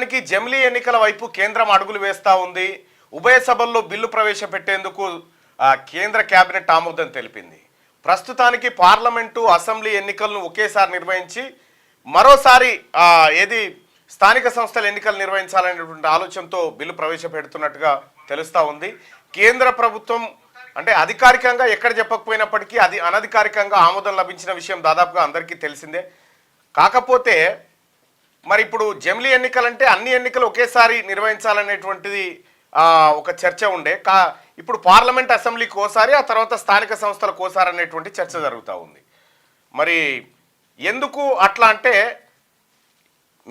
మొత్తానికి జమిలీ ఎన్నికల వైపు కేంద్రం అడుగులు వేస్తూ ఉంది. ఉభయ సభల్లో బిల్లు ప్రవేశపెట్టేందుకు కేంద్ర కేబినెట్ ఆమోదం తెలిపింది. ప్రస్తుతానికి పార్లమెంటు అసెంబ్లీ ఎన్నికలను ఒకేసారి నిర్వహించి మరోసారి స్థానిక సంస్థల ఎన్నికలు నిర్వహించాలనేటువంటి ఆలోచనతో బిల్లు ప్రవేశపెడుతున్నట్టుగా తెలుస్తూ ఉంది. కేంద్ర ప్రభుత్వం అంటే అధికారికంగా ఎక్కడ చెప్పకపోయినప్పటికీ అది అనధికారికంగా ఆమోదం లభించిన విషయం దాదాపుగా అందరికీ తెలిసిందే. కాకపోతే మరి ఇప్పుడు జమిలీ ఎన్నికలంటే అన్ని ఎన్నికలు ఒకేసారి నిర్వహించాలనేటువంటిది ఒక చర్చ ఉండే. ఇప్పుడు పార్లమెంట్ అసెంబ్లీకి ఓసారి, ఆ తర్వాత స్థానిక సంస్థలకు ఓసారి అనేటువంటి చర్చ జరుగుతూ ఉంది. మరి ఎందుకు అట్లా అంటే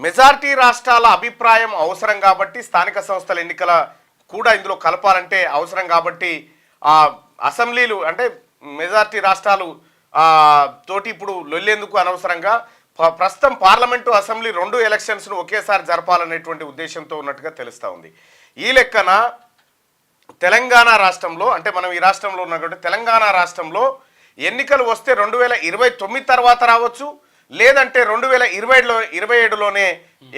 మెజారిటీ రాష్ట్రాల అభిప్రాయం అవసరం కాబట్టి, స్థానిక సంస్థల ఎన్నికల కూడా ఇందులో కలపాలంటే అవసరం కాబట్టి అసెంబ్లీలు అంటే మెజారిటీ రాష్ట్రాలు తోటి ఇప్పుడు లొల్లేందుకు అనవసరంగా ప్రస్తుతం పార్లమెంటు అసెంబ్లీ రెండు ఎలక్షన్స్ను ఒకేసారి జరపాలనేటువంటి ఉద్దేశంతో ఉన్నట్టుగా తెలుస్తూ ఉంది. ఈ లెక్కన తెలంగాణ రాష్ట్రంలో అంటే మనం ఈ రాష్ట్రంలో ఉన్నటువంటి తెలంగాణ రాష్ట్రంలో ఎన్నికలు వస్తే 2029 తర్వాత రావచ్చు, లేదంటే 2027లోనే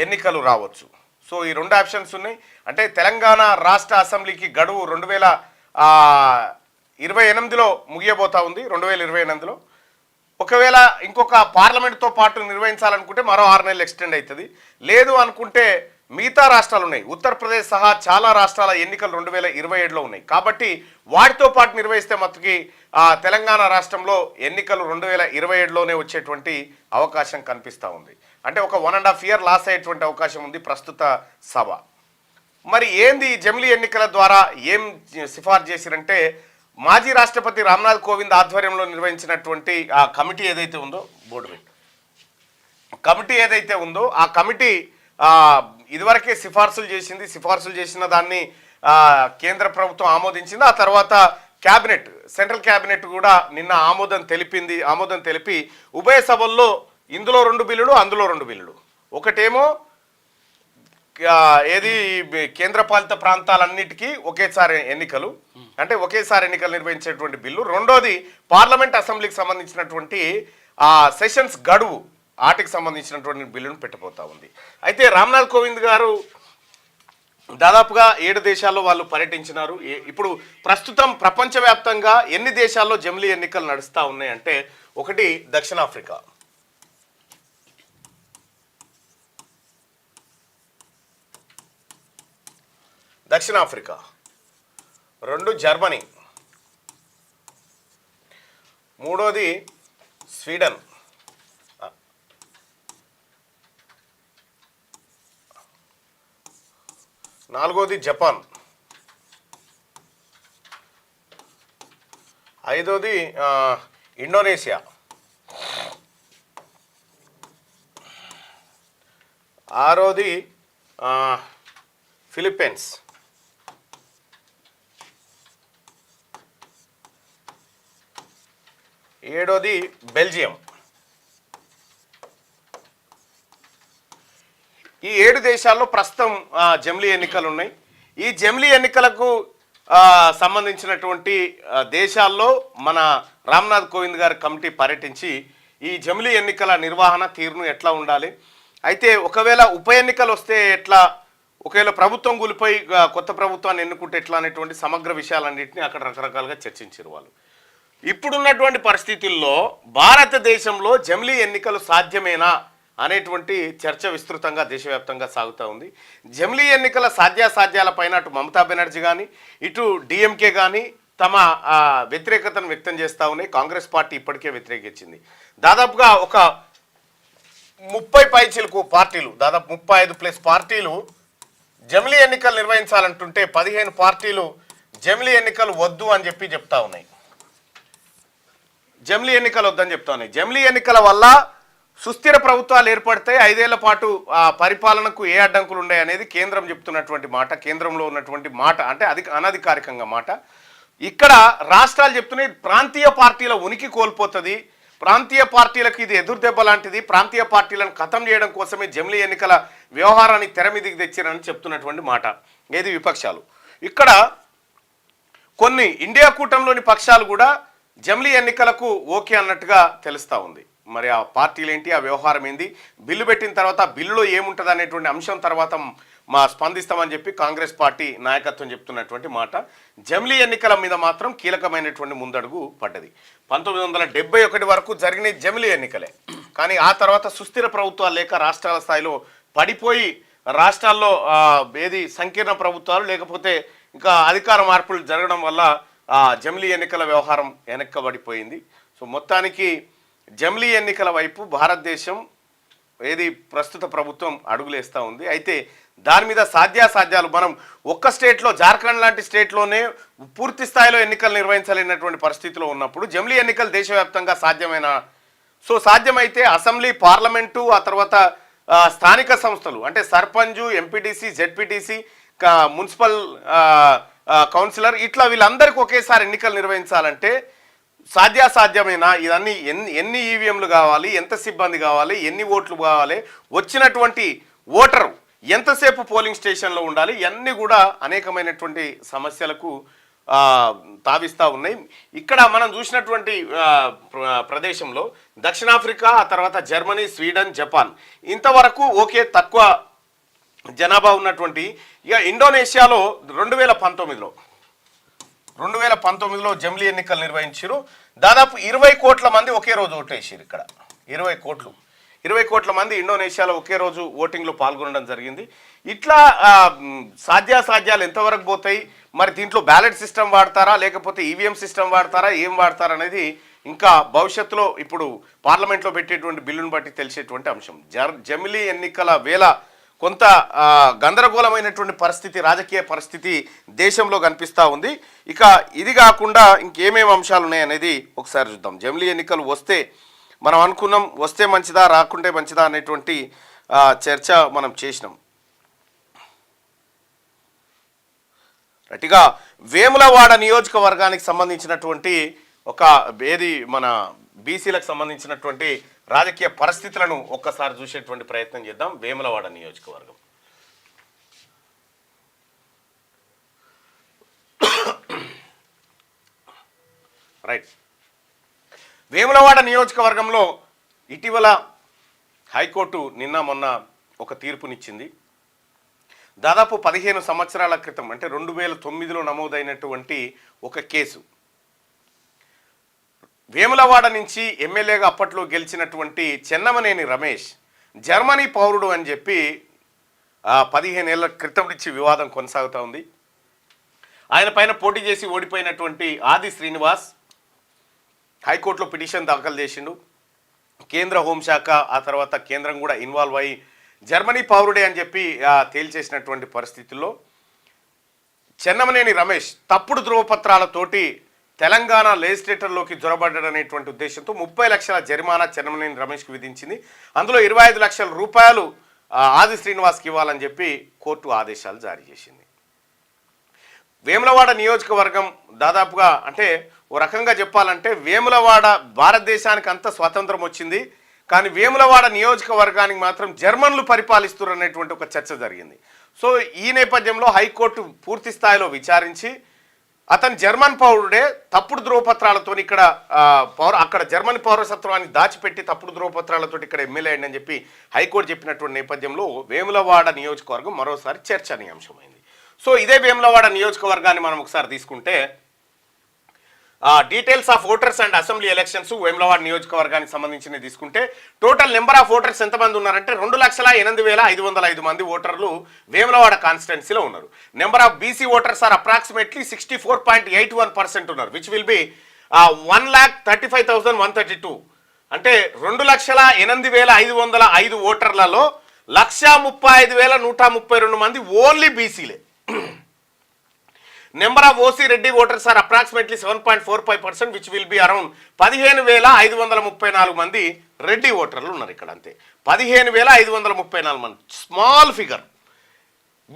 ఎన్నికలు రావచ్చు. సో ఈ రెండు ఆప్షన్స్ ఉన్నాయి. అంటే తెలంగాణ రాష్ట్ర అసెంబ్లీకి గడువు 2028లో ముగియబోతా ఉంది. 2028లో ఒకవేళ ఇంకొక పార్లమెంట్తో పాటు నిర్వహించాలనుకుంటే మరో 6 నెలలు ఎక్స్టెండ్ అవుతుంది. లేదు అనుకుంటే మిగతా రాష్ట్రాలు ఉన్నాయి, ఉత్తరప్రదేశ్ సహా చాలా రాష్ట్రాల ఎన్నికలు 2027లో ఉన్నాయి. కాబట్టి వాటితో పాటు నిర్వహిస్తే మట్టుకి తెలంగాణ రాష్ట్రంలో ఎన్నికలు 2027లోనే వచ్చేటువంటి అవకాశం కనిపిస్తూ ఉంది. అంటే ఒక 1.5 ఇయర్ లాస్ అయ్యేటువంటి అవకాశం ఉంది ప్రస్తుత సభ. మరి ఏంది జమిలీ ఎన్నికల ద్వారా ఏం సిఫార్సు చేసిరంటే, మాజీ రాష్ట్రపతి రామ్నాథ్ కోవింద్ ఆధ్వర్యంలో నిర్వహించినటువంటి ఆ కమిటీ ఏదైతే ఉందో కమిటీ ఏదైతే ఉందో ఆ కమిటీ ఇదివరకే సిఫార్సులు చేసింది. సిఫార్సులు చేసిన దాన్ని కేంద్ర ప్రభుత్వం ఆమోదించింది. ఆ తర్వాత క్యాబినెట్, సెంట్రల్ క్యాబినెట్ కూడా నిన్న ఆమోదం తెలిపి ఉభయ సభల్లో ఇందులో 2 బిల్లులు, అందులో 2 బిల్లులు. ఒకటేమో కేంద్రపాలిత ప్రాంతాలన్నిటికీ ఒకేసారి ఎన్నికలు, అంటే ఒకేసారి ఎన్నికలు నిర్వహించేటువంటి బిల్లు. రెండోది పార్లమెంట్ అసెంబ్లీకి సంబంధించినటువంటి సెషన్స్ గడువు, వాటికి సంబంధించినటువంటి బిల్లును పెట్టబోతా ఉంది. అయితే రామ్నాథ్ కోవింద్ గారు దాదాపుగా 7 దేశాల్లో వాళ్ళు పర్యటించినారు. ఇప్పుడు ప్రస్తుతం ప్రపంచవ్యాప్తంగా ఎన్ని దేశాల్లో జమిలీ ఎన్నికలు నడుస్తూ ఉన్నాయంటే, ఒకటి దక్షిణాఫ్రికా, రెండు జర్మనీ, మూడోది స్వీడన్, నాలుగోది జపాన్, ఐదోది ఇండోనేషియా, ఆరోది ఫిలిప్పీన్స్, ఏడోది బెల్జియం. ఈ 7 దేశాల్లో ప్రస్తుతం జమిలీ ఎన్నికలు ఉన్నాయి. ఈ జమిలీ ఎన్నికలకు సంబంధించినటువంటి దేశాల్లో మన రామ్నాథ్ కోవింద్ గారి కమిటీ పర్యటించి ఈ జమిలీ ఎన్నికల నిర్వహణ తీరును ఎట్లా ఉండాలి, అయితే ఒకవేళ ఉప ఎన్నికలు వస్తే ఎట్లా, ఒకవేళ ప్రభుత్వం కూలిపోయి కొత్త ప్రభుత్వాన్ని ఎన్నుకుంటే ఎట్లా అనేటువంటి సమగ్ర విషయాలన్నింటినీ అక్కడ రకరకాలుగా చర్చించారు వాళ్ళు. ఇప్పుడున్నటువంటి పరిస్థితుల్లో భారతదేశంలో జమిలీ ఎన్నికలు సాధ్యమేనా అనేటువంటి చర్చ విస్తృతంగా దేశవ్యాప్తంగా సాగుతూ ఉంది. జమిలీ ఎన్నికల సాధ్యాసాధ్యాలపైన అటు మమతా బెనర్జీ కానీ ఇటు డిఎంకే కానీ తమ వ్యతిరేకతను వ్యక్తం చేస్తూ ఉన్నాయి. కాంగ్రెస్ పార్టీ ఇప్పటికే వ్యతిరేకించింది. దాదాపుగా ఒక 30 పైచిలకు పార్టీలు, దాదాపు 35+ పార్టీలు జమిలీ ఎన్నికలు నిర్వహించాలంటుంటే 15 పార్టీలు జమిలీ ఎన్నికలు వద్దు అని చెప్తా ఉన్నాయి. జమిలీ ఎన్నికలు వద్దని చెప్తా ఉన్నాయి. జమిలీ ఎన్నికల వల్ల సుస్థిర ప్రభుత్వాలు ఏర్పడతాయి, 5 ఏళ్ల పాటు పరిపాలనకు ఏ అడ్డంకులు ఉన్నాయి అనేది కేంద్రం చెప్తున్నటువంటి మాట, కేంద్రంలో ఉన్నటువంటి మాట, అంటే అది అనధికారికంగా మాట. ఇక్కడ రాష్ట్రాలు చెప్తున్నాయి ప్రాంతీయ పార్టీల ఉనికి కోల్పోతుంది, ప్రాంతీయ పార్టీలకు ఇది ఎదురుదెబ్బ లాంటిది, ప్రాంతీయ పార్టీలను ఖతం చేయడం కోసమే జమిలీ ఎన్నికల వ్యవహారాన్ని తెర మీదికి తెచ్చారని చెప్తున్నటువంటి మాట ఏది విపక్షాలు. ఇక్కడ కొన్ని ఇండియా కూటమిలోని పక్షాలు కూడా జమిలీ ఎన్నికలకు ఓకే అన్నట్టుగా తెలుస్తూ ఉంది. మరి ఆ పార్టీలు ఏంటి, ఆ వ్యవహారం ఏంది, బిల్లు పెట్టిన తర్వాత బిల్లులో ఏముంటుంది అనేటువంటి అంశం తర్వాత మా స్పందిస్తామని చెప్పి కాంగ్రెస్ పార్టీ నాయకత్వం చెప్తున్నటువంటి మాట. జమిలీ ఎన్నికల మీద మాత్రం కీలకమైనటువంటి ముందడుగు పడ్డది. 1971 వరకు జరిగిన జమిలీ ఎన్నికలే, కానీ ఆ తర్వాత సుస్థిర ప్రభుత్వాలు లేక రాష్ట్రాల స్థాయిలో పడిపోయి రాష్ట్రాల్లో ఏది సంకీర్ణ ప్రభుత్వాలు లేకపోతే ఇంకా అధికార మార్పులు జరగడం వల్ల జమిలీ ఎన్నికల వ్యవహారం వెనక్కబడిపోయింది. సో మొత్తానికి జమిలీ ఎన్నికల వైపు భారతదేశం ఏది ప్రస్తుత ప్రభుత్వం అడుగులేస్తూ ఉంది. అయితే దాని మీద సాధ్యాసాధ్యాలు మనం ఒక్క స్టేట్లో, జార్ఖండ్ లాంటి స్టేట్లోనే పూర్తి స్థాయిలో ఎన్నికలు నిర్వహించలేనటువంటి పరిస్థితిలో ఉన్నప్పుడు జమిలీ ఎన్నికలు దేశవ్యాప్తంగా సాధ్యమైన, సో సాధ్యమైతే అసెంబ్లీ, పార్లమెంటు, ఆ తర్వాత స్థానిక సంస్థలు అంటే sarpanch, MPTC, ZPTC, municipal councillor, ఇట్లా వీళ్ళందరికీ ఒకేసారి ఎన్నికలు నిర్వహించాలంటే సాధ్యాసాధ్యమైన ఇవన్నీ ఎన్ని ఈవీఎంలు కావాలి, ఎంత సిబ్బంది కావాలి, ఎన్ని ఓట్లు కావాలి, వచ్చినటువంటి ఓటరు ఎంతసేపు పోలింగ్ స్టేషన్లో ఉండాలి, ఇవన్నీ కూడా అనేకమైనటువంటి సమస్యలకు తావిస్తూ ఉన్నాయి. ఇక్కడ మనం చూసినటువంటి ప్రదేశంలో దక్షిణాఫ్రికా, ఆ తర్వాత జర్మనీ, స్వీడన్, జపాన్ ఇంతవరకు ఓకే తక్కువ జనాభా ఉన్నటువంటి, ఇక ఇండోనేషియాలో 2019లో జమిలీ ఎన్నికలు నిర్వహించారు. దాదాపు 20 కోట్ల మంది ఒకే రోజు ఓటేసారు. ఇక్కడ 20 కోట్ల మంది ఇండోనేషియాలో ఒకే రోజు ఓటింగ్లో పాల్గొనడం జరిగింది. ఇట్లా సాధ్యాసాధ్యాలు ఎంతవరకు పోతాయి, మరి దీంట్లో బ్యాలెట్ సిస్టమ్ వాడతారా లేకపోతే ఈవీఎం సిస్టమ్ వాడతారా, ఏం వాడతారా అనేది ఇంకా భవిష్యత్తులో ఇప్పుడు పార్లమెంట్లో పెట్టేటువంటి బిల్లును బట్టి తెలిసేటువంటి అంశం. జమిలీ ఎన్నికల వేళ కొంత గందరగోళమైనటువంటి పరిస్థితి, రాజకీయ పరిస్థితి దేశంలో కనిపిస్తూ ఉంది. ఇక ఇది కాకుండా ఇంకేమేమి అంశాలు ఉన్నాయనేది ఒకసారి చూద్దాం. జమిలీ ఎన్నికలు వస్తే మనం అనుకున్నాం, వస్తే మంచిదా రాకుంటే మంచిదా అనేటువంటి చర్చ మనం చేసినాం. రైట్గా వేములవాడ నియోజకవర్గానికి సంబంధించినటువంటి ఒక ఏది మన బీసీలకు సంబంధించినటువంటి రాజకీయ పరిస్థితులను ఒక్కసారి చూసేటువంటి ప్రయత్నం చేద్దాం. వేములవాడ నియోజకవర్గం రైట్. వేములవాడ నియోజకవర్గంలో ఇటీవల హైకోర్టు నిన్న మొన్న ఒక తీర్పునిచ్చింది. దాదాపు 15 సంవత్సరాల క్రితం అంటే 2009లో నమోదైనటువంటి ఒక కేసు. వేములవాడ నుంచి ఎమ్మెల్యేగా అప్పట్లో గెలిచినటువంటి చెన్నమనేని రమేష్ జర్మనీ పౌరుడు అని చెప్పి 15 ఏళ్ల క్రితం నుంచి వివాదం కొనసాగుతూ ఉంది. ఆయన పైన పోటీ చేసి ఓడిపోయినటువంటి ఆది శ్రీనివాస్ హైకోర్టులో పిటిషన్ దాఖలు చేసిండు. కేంద్ర హోంశాఖ ఆ తర్వాత కేంద్రం కూడా ఇన్వాల్వ్ అయ్యి జర్మనీ పౌరుడే అని చెప్పి తేల్చేసినటువంటి పరిస్థితుల్లో చెన్నమనేని రమేష్ తప్పుడు ధృవపత్రాలతోటి తెలంగాణ లెజిస్లేటర్లోకి జొరబడ్డాడనేటువంటి ఉద్దేశంతో 30 లక్షల జరిమానా చెన్నమనేని రమేష్కి విధించింది. అందులో 25 లక్షల రూపాయలు ఆది శ్రీనివాస్కి ఇవ్వాలని చెప్పి కోర్టు ఆదేశాలు జారీ చేసింది. వేములవాడ నియోజకవర్గం దాదాపుగా అంటే ఓ రకంగా చెప్పాలంటే వేములవాడ భారతదేశానికి అంత స్వాతంత్రం వచ్చింది, కానీ వేములవాడ నియోజకవర్గానికి మాత్రం జర్మన్లు పరిపాలిస్తున్నారు అనేటువంటి ఒక చర్చ జరిగింది. సో ఈ నేపథ్యంలో హైకోర్టు పూర్తి స్థాయిలో విచారించి అతను జర్మన్ పౌరుడే, తప్పుడు ధృవపత్రాలతో ఇక్కడ అక్కడ జర్మన్ పౌరసత్వాన్ని దాచిపెట్టి తప్పుడు ధృవపత్రాలతో ఇక్కడ ఎమ్మెల్యే అని చెప్పి హైకోర్టు చెప్పినటువంటి నేపథ్యంలో వేములవాడ నియోజకవర్గం మరోసారి చర్చనీయాంశమైంది. సో ఇదే వేములవాడ నియోజకవర్గాన్ని మనం ఒకసారి తీసుకుంటే details of voters and assembly elections Vemulawada నియోజకవర్గానికి సంబంధించి తీసుకుంటే టోటల్ నెంబర్ ఆఫ్ ఓటర్స్ ఎంతమంది ఉన్నారంటే 2,08,505 మంది ఓటర్లు వేములవాడ కాన్స్టిట్యున్సీలో ఉన్నారు. Number of BC voters are approximately 64.81% ఉన్నారు, విచ్ విల్ బి 1,35,132. అంటే 2,08,505 ఓటర్లలో 1,35,132 మంది ఓన్లీ బీసీలే. Number of OC Reddy voters are approximately 7.45%, which will be around 15,534 మంది రెడ్డి ఓటర్లు ఉన్నారు ఇక్కడ. అంతే 15,534 మంది, స్మాల్ ఫిగర్.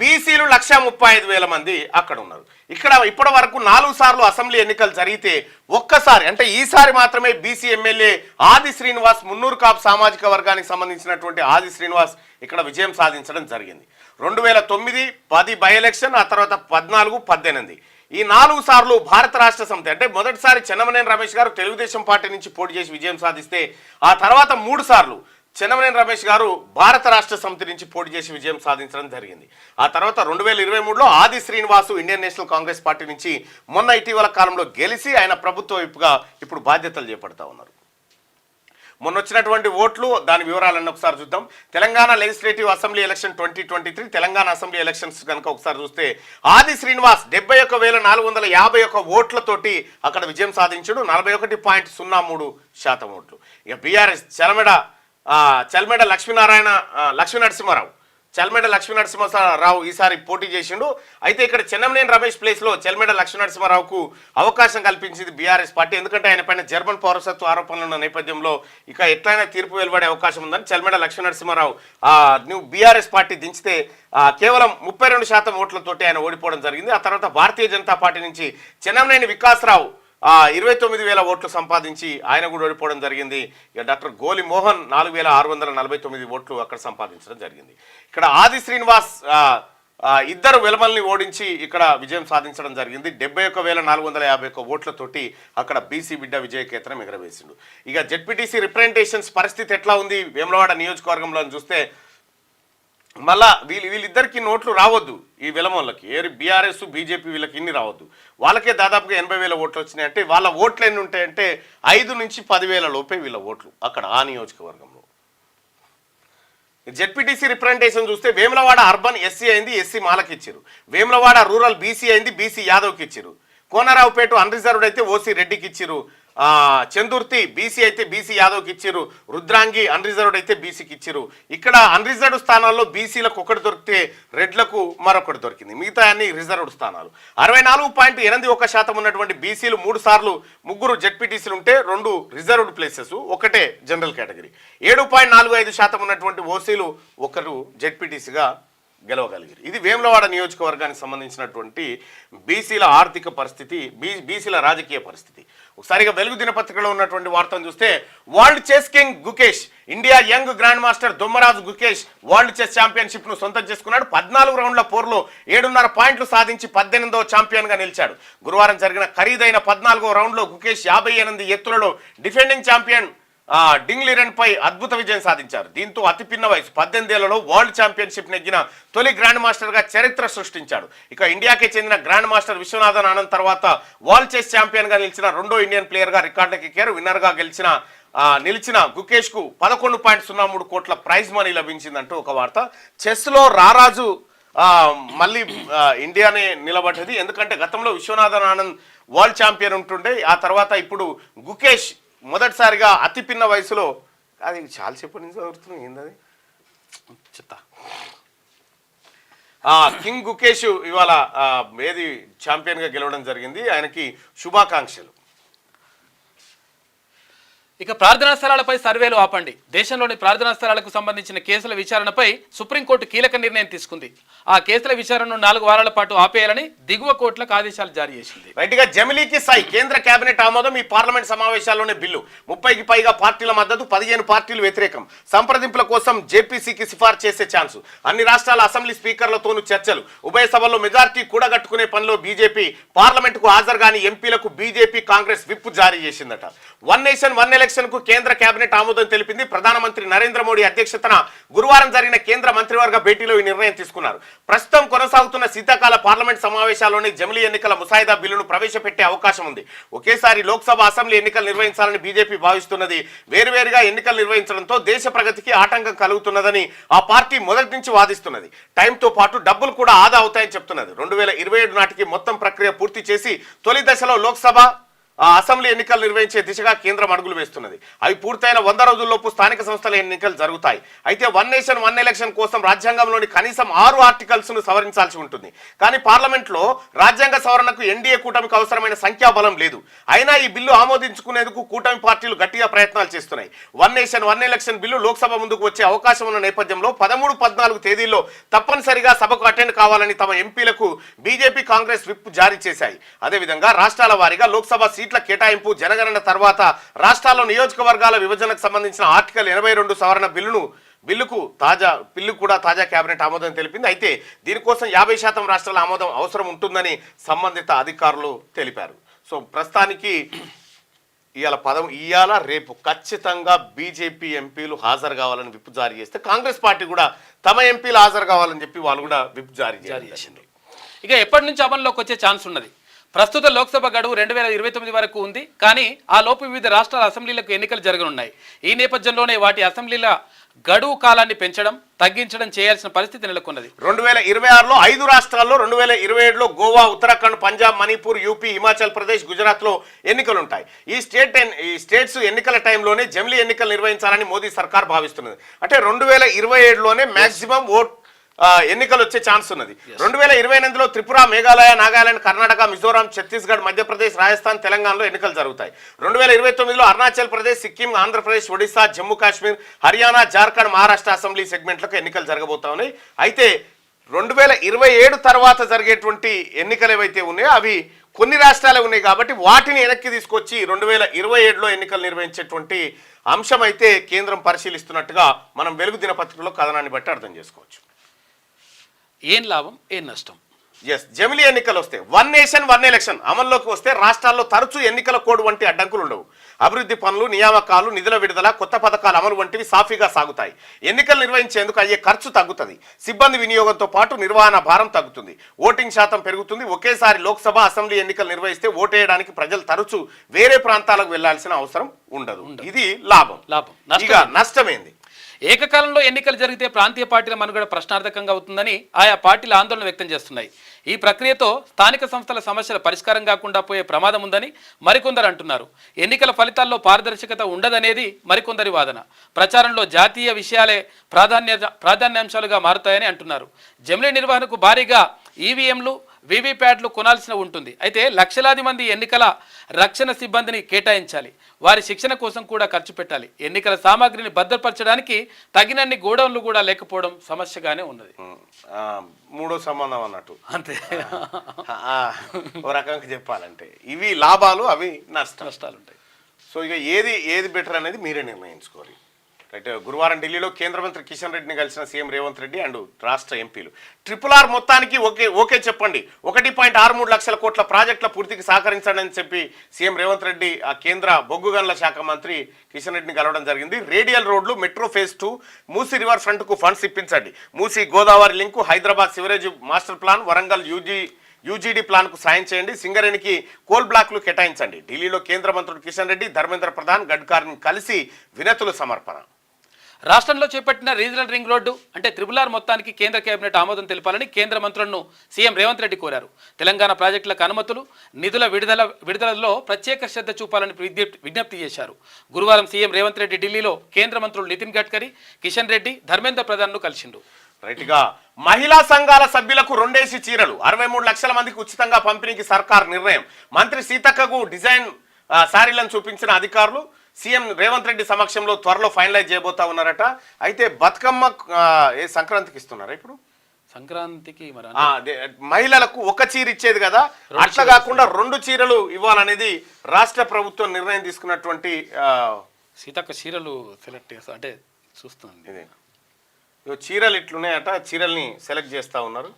బీసీలు 1,35,000 మంది అక్కడ ఉన్నారు. ఇక్కడ ఇప్పటి వరకు 4 సార్లు అసెంబ్లీ ఎన్నికలు జరిగితే ఒక్కసారి అంటే ఈసారి మాత్రమే బీసీ ఎమ్మెల్యే ఆది శ్రీనివాస్, మున్నూరు కాపు సామాజిక వర్గానికి సంబంధించినటువంటి ఆది శ్రీనివాస్ ఇక్కడ విజయం సాధించడం జరిగింది. 2009, 10 బై ఎలక్షన్, ఆ తర్వాత 14, 18 ఈ 4 సార్లు భారత రాష్ట్ర సమితి అంటే మొదటిసారి చెన్నమనేని రమేష్ గారు తెలుగుదేశం పార్టీ నుంచి పోటీ చేసి విజయం సాధిస్తే ఆ తర్వాత 3 సార్లు చెన్నమనేని రమేష్ గారు భారత రాష్ట్ర సమితి నుంచి పోటీ చేసి విజయం సాధించడం జరిగింది. ఆ తర్వాత 2023లో Adi Srinivas Indian National Congress party నుంచి మొన్న ఇటీవల కాలంలో గెలిచి ఆయన ప్రభుత్వ వైపుగా ఇప్పుడు బాధ్యతలు చేపడతా ఉన్నారు. మొన్న వచ్చినటువంటి ఓట్లు దాని వివరాలన్నీ ఒకసారి చూద్దాం. Telangana legislative assembly election 2023 Telangana assembly elections కనుక ఒకసారి చూస్తే ఆది శ్రీనివాస్ 71,451 ఓట్లతోటి అక్కడ విజయం సాధించాడు. 41.03% ఓట్లు. ఇక బీఆర్ఎస్ చల్మెడ లక్ష్మీనరసింహారావు ఈసారి పోటీ చేసిండు. అయితే ఇక్కడ చెన్నమనేని రమేష్ ప్లేస్లో చల్మెడ లక్ష్మీనరసింహారావుకు అవకాశం కల్పించింది బీఆర్ఎస్ పార్టీ. ఎందుకంటే ఆయన పైన జర్మన్ పౌరసత్వ ఆరోపణలు ఉన్న నేపథ్యంలో ఇక ఎట్లయినా తీర్పు వెలువడే అవకాశం ఉందని చల్మెడ లక్ష్మీనరసింహారావు నువ్వు బీఆర్ఎస్ పార్టీ దించితే కేవలం 32% ఓట్లతోటి ఆయన ఓడిపోవడం జరిగింది. ఆ తర్వాత భారతీయ జనతా పార్టీ నుంచి చెన్నమనేని వికాసరావు 29,000 ఓట్లు సంపాదించి ఆయన కూడా ఓడిపోవడం జరిగింది. ఇక డాక్టర్ గోలి మోహన్ 4,649 ఓట్లు అక్కడ సంపాదించడం జరిగింది. ఇక్కడ ఆది శ్రీనివాస్ ఇద్దరు వెలమల్ని ఓడించి ఇక్కడ విజయం సాధించడం జరిగింది. 71,451 ఓట్లతోటి అక్కడ బీసీ బిడ్డ విజయకేతనం ఎగరవేసిండు. ఇక జెడ్పీటీసీ రిప్రజెంటేషన్స్ పరిస్థితి ఎట్లా ఉంది వేములవాడ నియోజకవర్గంలో అని చూస్తే మళ్ళా వీళ్ళిద్దరికి నోట్లు రావద్దు. ఈ వెలమోళ్ళకి బీఆర్ఎస్ బీజేపీ వీళ్ళకి ఇన్ని రావద్దు. వాళ్ళకే దాదాపుగా 80,000 ఓట్లు వచ్చినాయి. అంటే వాళ్ళ ఓట్లు ఎన్ని ఉంటాయంటే 5 నుంచి 10,000 లోపే వీళ్ళ ఓట్లు అక్కడ ఆ నియోజకవర్గంలో. జెడ్పీటీసీ రిప్రజెంటేషన్ చూస్తే వేములవాడ అర్బన్ ఎస్సీ అయింది, ఎస్సీ మాలకి ఇచ్చారు. వేములవాడ రూరల్ బీసీ అయింది, బీసీ యాదవ్కి ఇచ్చారు. కోనరావుపేట అన్రిజర్వ్డ్ అయితే ఓసీ రెడ్డికి ఇచ్చారు. చందుర్తి బీసీ అయితే బీసీ యాదవ్కి ఇచ్చారు. రుద్రాంగి అన్రిజర్వ్డ్ అయితే బీసీకి ఇచ్చారు. ఇక్కడ అన్రిజర్వ్డ్ స్థానాల్లో బీసీలకు ఒకటి దొరికితే రెడ్లకు మరొకటి దొరికింది. మిగతా అన్ని రిజర్వ్డ్ స్థానాలు. 64.81% ఉన్నటువంటి బీసీలు 3 సార్లు 3 జెడ్పీటీసీలు ఉంటే 2 రిజర్వ్డ్ ప్లేసెస్, ఒకటే జనరల్ కేటగిరీ. 7.45% ఉన్నటువంటి ఓసీలు 1 జెడ్పీటీసీగా గెలవగలిగారు. ఇది వేములవాడ నియోజకవర్గానికి సంబంధించినటువంటి బీసీల ఆర్థిక పరిస్థితి, బీసీల రాజకీయ పరిస్థితి. ఒకసారిగా వెలుగు దినపత్రికలో ఉన్నటువంటి వార్తను చూస్తే world chess king Gukesh, India young grand master Dommaraju Gukesh world chess championship ను సొంతం చేసుకున్నాడు. 14 రౌండ్ల పోరులో 7.5 పాయింట్లు సాధించి 18వ ఛాంపియన్ గా నిలిచాడు. గురువారం జరిగిన ఖరీదైన 14వ రౌండ్ లో గుకేష్ 58 ఎత్తులలో డిఫెండింగ్ ఛాంపియన్ డింగ్లిరన్ పై అద్భుత విజయం సాధించారు. దీంతో అతి పిన్న వయసు 18 ఏళ్లలో వరల్డ్ ఛాంపియన్షిప్ నెగ్గిన తొలి గ్రాండ్ మాస్టర్ గా చరిత్ర సృష్టించాడు. ఇక ఇండియాకే చెందిన గ్రాండ్ మాస్టర్ విశ్వనాథన్ ఆనంద్ తర్వాత వరల్డ్ చెస్ ఛాంపియన్ గా నిలిచిన 2వ ఇండియన్ ప్లేయర్ గా రికార్డులకు ఎక్కారు. విన్నర్ గా నిలిచిన గుకేష్ కు 11.03 కోట్ల ప్రైజ్ మనీ లభించిందంటూ ఒక వార్త. చెస్ లో రారాజు మళ్ళీ ఇండియానే నిలబడ్డది. ఎందుకంటే గతంలో విశ్వనాథన్ ఆనంద్ వరల్డ్ ఛాంపియన్ ఉంటుండే. ఆ తర్వాత ఇప్పుడు గుకేష్ మొదటిసారిగా అతి పిన్న వయసులో, అది చాలాసేపు నుంచి చదువుతున్నాం ఏందది చెప్తా. కింగ్ గుకేష్ ఇవాళ ఛాంపియన్గా గెలవడం జరిగింది. ఆయనకి శుభాకాంక్షలు. ఇక ప్రార్థనా స్థలాలపై సర్వేలు ఆపండి. దేశంలోని ప్రార్థనా స్థలాలకు సంబంధించిన కేసుల విచారణపై సుప్రీంకోర్టు కీలక నిర్ణయం తీసుకుంది. ఆ కేసుల విచారణను 4 వారాల పాటు ఆపేయాలని దిగువ కోర్టులకు ఆదేశాలు జారీ చేసింది. రైట్గా జమిలీకి సై కేంద్ర కేబినెట్ ఆమోదం. ఈ పార్లమెంట్ సమావేశాల్లోనే బిల్లు. 30కి పైగా పార్టీల మద్దతు, 15 పార్టీలు వ్యతిరేకం. సంప్రదింపుల కోసం జేపీసీకి సిఫార్సు చేసే ఛాన్సు. అన్ని రాష్ట్రాల అసెంబ్లీ స్పీకర్లతోనూ చర్చలు. ఉభయ సభల్లో మెజార్టీ కూడగట్టుకునే పనిలో బీజేపీ. పార్లమెంటుకు హాజరుగాని ఎంపీలకు బీజేపీ కాంగ్రెస్ విప్ జారీ చేసిందట. వన్ నేషన్ వన్ ఎలక్షన్ కు కేంద్ర కేబినెట్ ఆమోదం తెలిపింది. ప్రధానమంత్రి నరేంద్ర మోడీ అధ్యక్షతన గురువారం జరిగిన కేంద్ర మంత్రివర్గ భేటీలో ఈ నిర్ణయం తీసుకున్నారు. ప్రస్తుతం కొనసాగుతున్న శీతాకాల పార్లమెంట్ సమావేశాల్లోని జమిలీ ఎన్నికల ముసాయిదా బిల్లును ప్రవేశపెట్టే అవకాశం ఉంది. ఒకేసారి లోక్సభ అసెంబ్లీ ఎన్నికలు నిర్వహించాలని బీజేపీ భావిస్తున్నది. వేరువేరుగా ఎన్నికలు నిర్వహించడంతో దేశ ప్రగతికి ఆటంకం కలుగుతున్నదని ఆ పార్టీ మొదటి నుంచి వాదిస్తున్నది. టైంతో పాటు డబ్బులు కూడా ఆదా అవుతాయని చెప్తున్నది. 2027 నాటికి మొత్తం ప్రక్రియ పూర్తి చేసి తొలి దశలో లోక్సభ అసెంబ్లీ ఎన్నికలు నిర్వహించే దిశగా కేంద్రం అడుగులు వేస్తున్నది. అవి పూర్తయిన 100 రోజుల్లోపు స్థానిక సంస్థల ఎన్నికలు జరుగుతాయి. అయితే వన్ నేషన్ వన్ ఎలక్షన్ కోసం రాజ్యాంగంలోని కనీసం 6 ఆర్టికల్స్ ను సవరించాల్సి ఉంటుంది. కానీ పార్లమెంట్లో రాజ్యాంగ సవరణకు ఎన్డీఏ కూటమికి అవసరమైన సంఖ్యాబలం లేదు. అయినా ఈ బిల్లు ఆమోదించుకునేందుకు కూటమి పార్టీలు గట్టిగా ప్రయత్నాలు చేస్తున్నాయి. One nation one election bill Lok Sabha ముందుకు వచ్చే అవకాశం ఉన్న నేపథ్యంలో 13, 14 తేదీల్లో తప్పనిసరిగా సభకు అటెండ్ కావాలని తమ ఎంపీలకు బీజేపీ కాంగ్రెస్ విప్ జారీ చేశాయి. అదేవిధంగా రాష్ట్రాల వారీగా లోక్సభ సీట్ల కేటాయింపు, జనగణన తర్వాత రాష్ట్రాల్లో నియోజకవర్గాల విభజనకు సంబంధించిన ఆర్టికల్ 82 సవరణ బిల్లును బిల్లు కూడా తాజా కేబినెట్ ఆమోదం తెలిపింది. అయితే దీనికోసం 50% రాష్ట్రాల ఆమోదం అవసరం ఉంటుందని సంబంధిత అధికారులు తెలిపారు. సో ప్రస్తుతానికి ఇవాళ రేపు ఖచ్చితంగా బీజేపీ ఎంపీలు హాజరు కావాలని విప్ జారీ చేస్తే కాంగ్రెస్ పార్టీ కూడా తమ ఎంపీలు హాజరు కావాలని చెప్పి వాళ్ళు కూడా విప్ జారీ చేసింది. ఇక ఎప్పటి నుంచి అమల్లోకి వచ్చే ఛాన్స్ ఉన్నది? ప్రస్తుత లోక్సభ గడువు 2029 వరకు ఉంది. కానీ ఆ లోపు వివిధ రాష్ట్రాల అసెంబ్లీలకు ఎన్నికలు జరగనున్నాయి. ఈ నేపథ్యంలోనే వాటి అసెంబ్లీల గడువు కాలాన్ని పెంచడం తగ్గించడం చేయాల్సిన పరిస్థితి నెలకొన్నది. 2026లో 5 రాష్ట్రాల్లో, 2027లో గోవా, ఉత్తరాఖండ్, పంజాబ్, మణిపూర్, యూపీ, హిమాచల్ ప్రదేశ్, గుజరాత్లో ఎన్నికలు ఉంటాయి. ఈ స్టేట్స్ ఎన్నికల టైంలోనే జమిలీ ఎన్నికలు నిర్వహించాలని మోదీ సర్కార్ భావిస్తున్నది. అంటే 2027లోనే మాక్సిమం ఎన్నికలు వచ్చే ఛాన్స్ ఉన్నది. 2028లో త్రిపుర, మేఘాలయ, నాగాలాండ్, కర్ణాటక, మిజోరాం, ఛత్తీస్గఢ్, మధ్యప్రదేశ్, రాజస్థాన్, తెలంగాణలో ఎన్నికలు జరుగుతాయి. 2029లో అరుణాచల్ ప్రదేశ్, సిక్కిం, ఆంధ్రప్రదేశ్, ఒడిశా, జమ్మూ కాశ్మీర్, హర్యానా, జార్ఖండ్, మహారాష్ట్ర అసెంబ్లీ సెగ్మెంట్లకు ఎన్నికలు జరగబోతా ఉన్నాయి. అయితే 2027 తర్వాత జరిగేటువంటి ఎన్నికలు ఏవైతే ఉన్నాయో అవి కొన్ని రాష్ట్రాలే ఉన్నాయి కాబట్టి వాటిని వెనక్కి తీసుకొచ్చి 2027లో ఎన్నికలు నిర్వహించేటువంటి అంశం అయితే కేంద్రం పరిశీలిస్తున్నట్టుగా మనం వెలుగు దినపత్రికలో కథనాన్ని బట్టి అర్థం చేసుకోవచ్చు. ఏం లాభం ఏం నష్టం? జమిలీ ఎన్నికలు వస్తే 1 నేషన్ 1 ఎలక్షన్ అమల్లోకి వస్తే రాష్ట్రాల్లో తరచూ ఎన్నికల కోడ్ వంటి అడ్డంకులు ఉండవు. అభివృద్ధి పనులు, నియామకాలు, నిధుల విడుదల, కొత్త పథకాల అమలు వంటివి సాఫీగా సాగుతాయి. ఎన్నికలు నిర్వహించేందుకు అయ్యే ఖర్చు తగ్గుతుంది. సిబ్బంది వినియోగంతో పాటు నిర్వహణ భారం తగ్గుతుంది. ఓటింగ్ శాతం పెరుగుతుంది. ఒకేసారి లోక్సభ, అసెంబ్లీ ఎన్నికలు నిర్వహిస్తే ఓటేయడానికి ప్రజలు తరచూ వేరే ప్రాంతాలకు వెళ్లాల్సిన అవసరం ఉండదు. ఇది లాభం. ఇక నష్టమేంది? ఏకకాలంలో ఎన్నికలు జరిగితే ప్రాంతీయ పార్టీల మనుగడ ప్రశ్నార్థకంగా అవుతుందని ఆయా పార్టీలు ఆందోళన వ్యక్తం చేస్తున్నాయి. ఈ ప్రక్రియతో స్థానిక సంస్థల సమస్యల పరిష్కారం కాకుండా పోయే ప్రమాదం ఉందని మరికొందరు అంటున్నారు. ఎన్నికల ఫలితాల్లో పారదర్శకత ఉండదనేది మరికొందరి వాదన. ప్రచారంలో జాతీయ విషయాలే ప్రాధాన్యాంశాలుగా మారుతాయని అంటున్నారు. జమిలీ నిర్వహణకు భారీగా ఈవీఎంలు, వీవీప్యాట్లు కొనాల్సిన ఉంటుంది. అయితే లక్షలాది మంది ఎన్నికల రక్షణ సిబ్బందిని కేటాయించాలి. వారి శిక్షణ కోసం కూడా ఖర్చు పెట్టాలి. ఎన్నికల సామాగ్రిని భద్రపరచడానికి తగినన్ని గోడౌన్లు కూడా లేకపోవడం సమస్యగానే ఉన్నది. మూడో సంబంధం అన్నట్టు అంతే. ఓ రకంగా చెప్పాలంటే ఇవి లాభాలు, అవి నష్టాలు ఉంటాయి. సో ఇక ఏది బెటర్ అనేది మీరే నిర్ణయించుకోవాలి. రైట్. గురువారం ఢిల్లీలో కేంద్ర మంత్రి కిషన్ రెడ్డిని కలిసిన సీఎం రేవంత్ రెడ్డి అండ్ రాష్ట్ర ఎంపీలు RRR మొత్తానికి ఓకే చెప్పండి, 1.63 లక్షల కోట్ల ప్రాజెక్టుల పూర్తికి సహకరించండి అని చెప్పి సీఎం రేవంత్ రెడ్డి ఆ కేంద్ర బొగ్గు గనుల శాఖ మంత్రి కిషన్ రెడ్డిని కలవడం జరిగింది. రేడియల్ రోడ్లు, మెట్రో ఫేజ్ 2, మూసీ రివర్ ఫ్రంట్కు ఫండ్స్ ఇప్పించండి, Musi Godavari link, Hyderabad sewerage master plan, Warangal UGD ప్లాన్కు సాయం చేయండి, సింగరేణికి కోల్ బ్లాక్లు కేటాయించండి. ఢిల్లీలో కేంద్ర మంత్రులు కిషన్ రెడ్డి, ధర్మేంద్ర ప్రధాన్, గడ్కరీని కలిసి వినతులు సమర్పణ. రాష్ట్రంలో చేపట్టిన రీజనల్ రింగ్ రోడ్డు అంటే RRR మొత్తానికి కేంద్ర కేబినెట్ ఆమోదం తెలపాలని కేంద్ర మంత్రులను సీఎం రేవంత్ రెడ్డి కోరారు. తెలంగాణ ప్రాజెక్టులకు అనుమతులు, నిధుల విడుదలలో ప్రత్యేక శ్రద్ధ చూపాలని విజ్ఞప్తి చేశారు. గురువారం సీఎం రేవంత్ రెడ్డి ఢిల్లీలో కేంద్ర మంత్రులు నితిన్ గడ్కరీ, కిషన్ రెడ్డి, ధర్మేంద్ర ప్రధాన్ను కలిసిండు. రైట్గా మహిళా సంఘాల సభ్యులకు 2 ఏసీ చీరలు 63 లక్షల మందికి ఉచితంగా పంపిణీకి సర్కార్ నిర్ణయం. మంత్రి సీతక్కకు డిజైన్ శారీలను చూపించిన అధికారులు సీఎం రేవంత్ రెడ్డి సమక్షంలో త్వరలో ఫైనలైజ్ చేయబోతా ఉన్నారట. అయితే బతుకమ్మ సంక్రాంతికి ఇస్తున్నారా ఇప్పుడు? సంక్రాంతికి మహిళలకు 1 చీర ఇచ్చేది కదా, అట్లా కాకుండా 2 చీరలు ఇవ్వాలనేది రాష్ట్ర ప్రభుత్వం నిర్ణయం తీసుకున్నటువంటి. సీతక్క చీరలు సెలెక్ట్ చేస్తా అంటే చూస్తుంది. ఇదే చీరలు ఇట్లున్నాయట, చీరల్ని సెలెక్ట్ చేస్తా ఉన్నారు.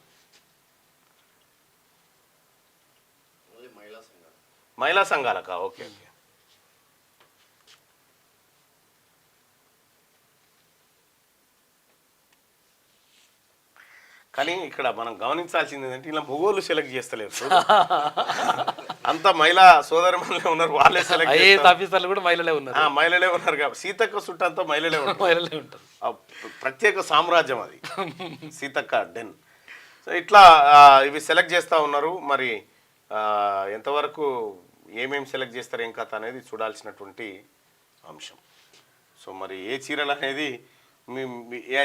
మహిళా సంఘాలకా? ఓకే. కానీ ఇక్కడ మనం గమనించాల్సింది ఏంటంటే ఇలా మొగోళ్ళు సెలెక్ట్ చేస్తలేరు. అంత మహిళా సోదరులే ఉన్నారు, వాళ్ళే సెలెక్ట్ ఆఫీసర్లు కూడా మహిళలే ఉన్నారు కాబట్టి సీతక్క చుట్టూ అంతా మహిళలే ఉంటారు. ప్రత్యేక సామ్రాజ్యం అది సీతక్క డెన్. సో ఇట్లా ఇవి సెలెక్ట్ చేస్తూ ఉన్నారు. మరి ఎంతవరకు ఏమేమి సెలెక్ట్ చేస్తారు ఏం కథ అనేది చూడాల్సినటువంటి అంశం. సో మరి ఏ చీరలు అనేది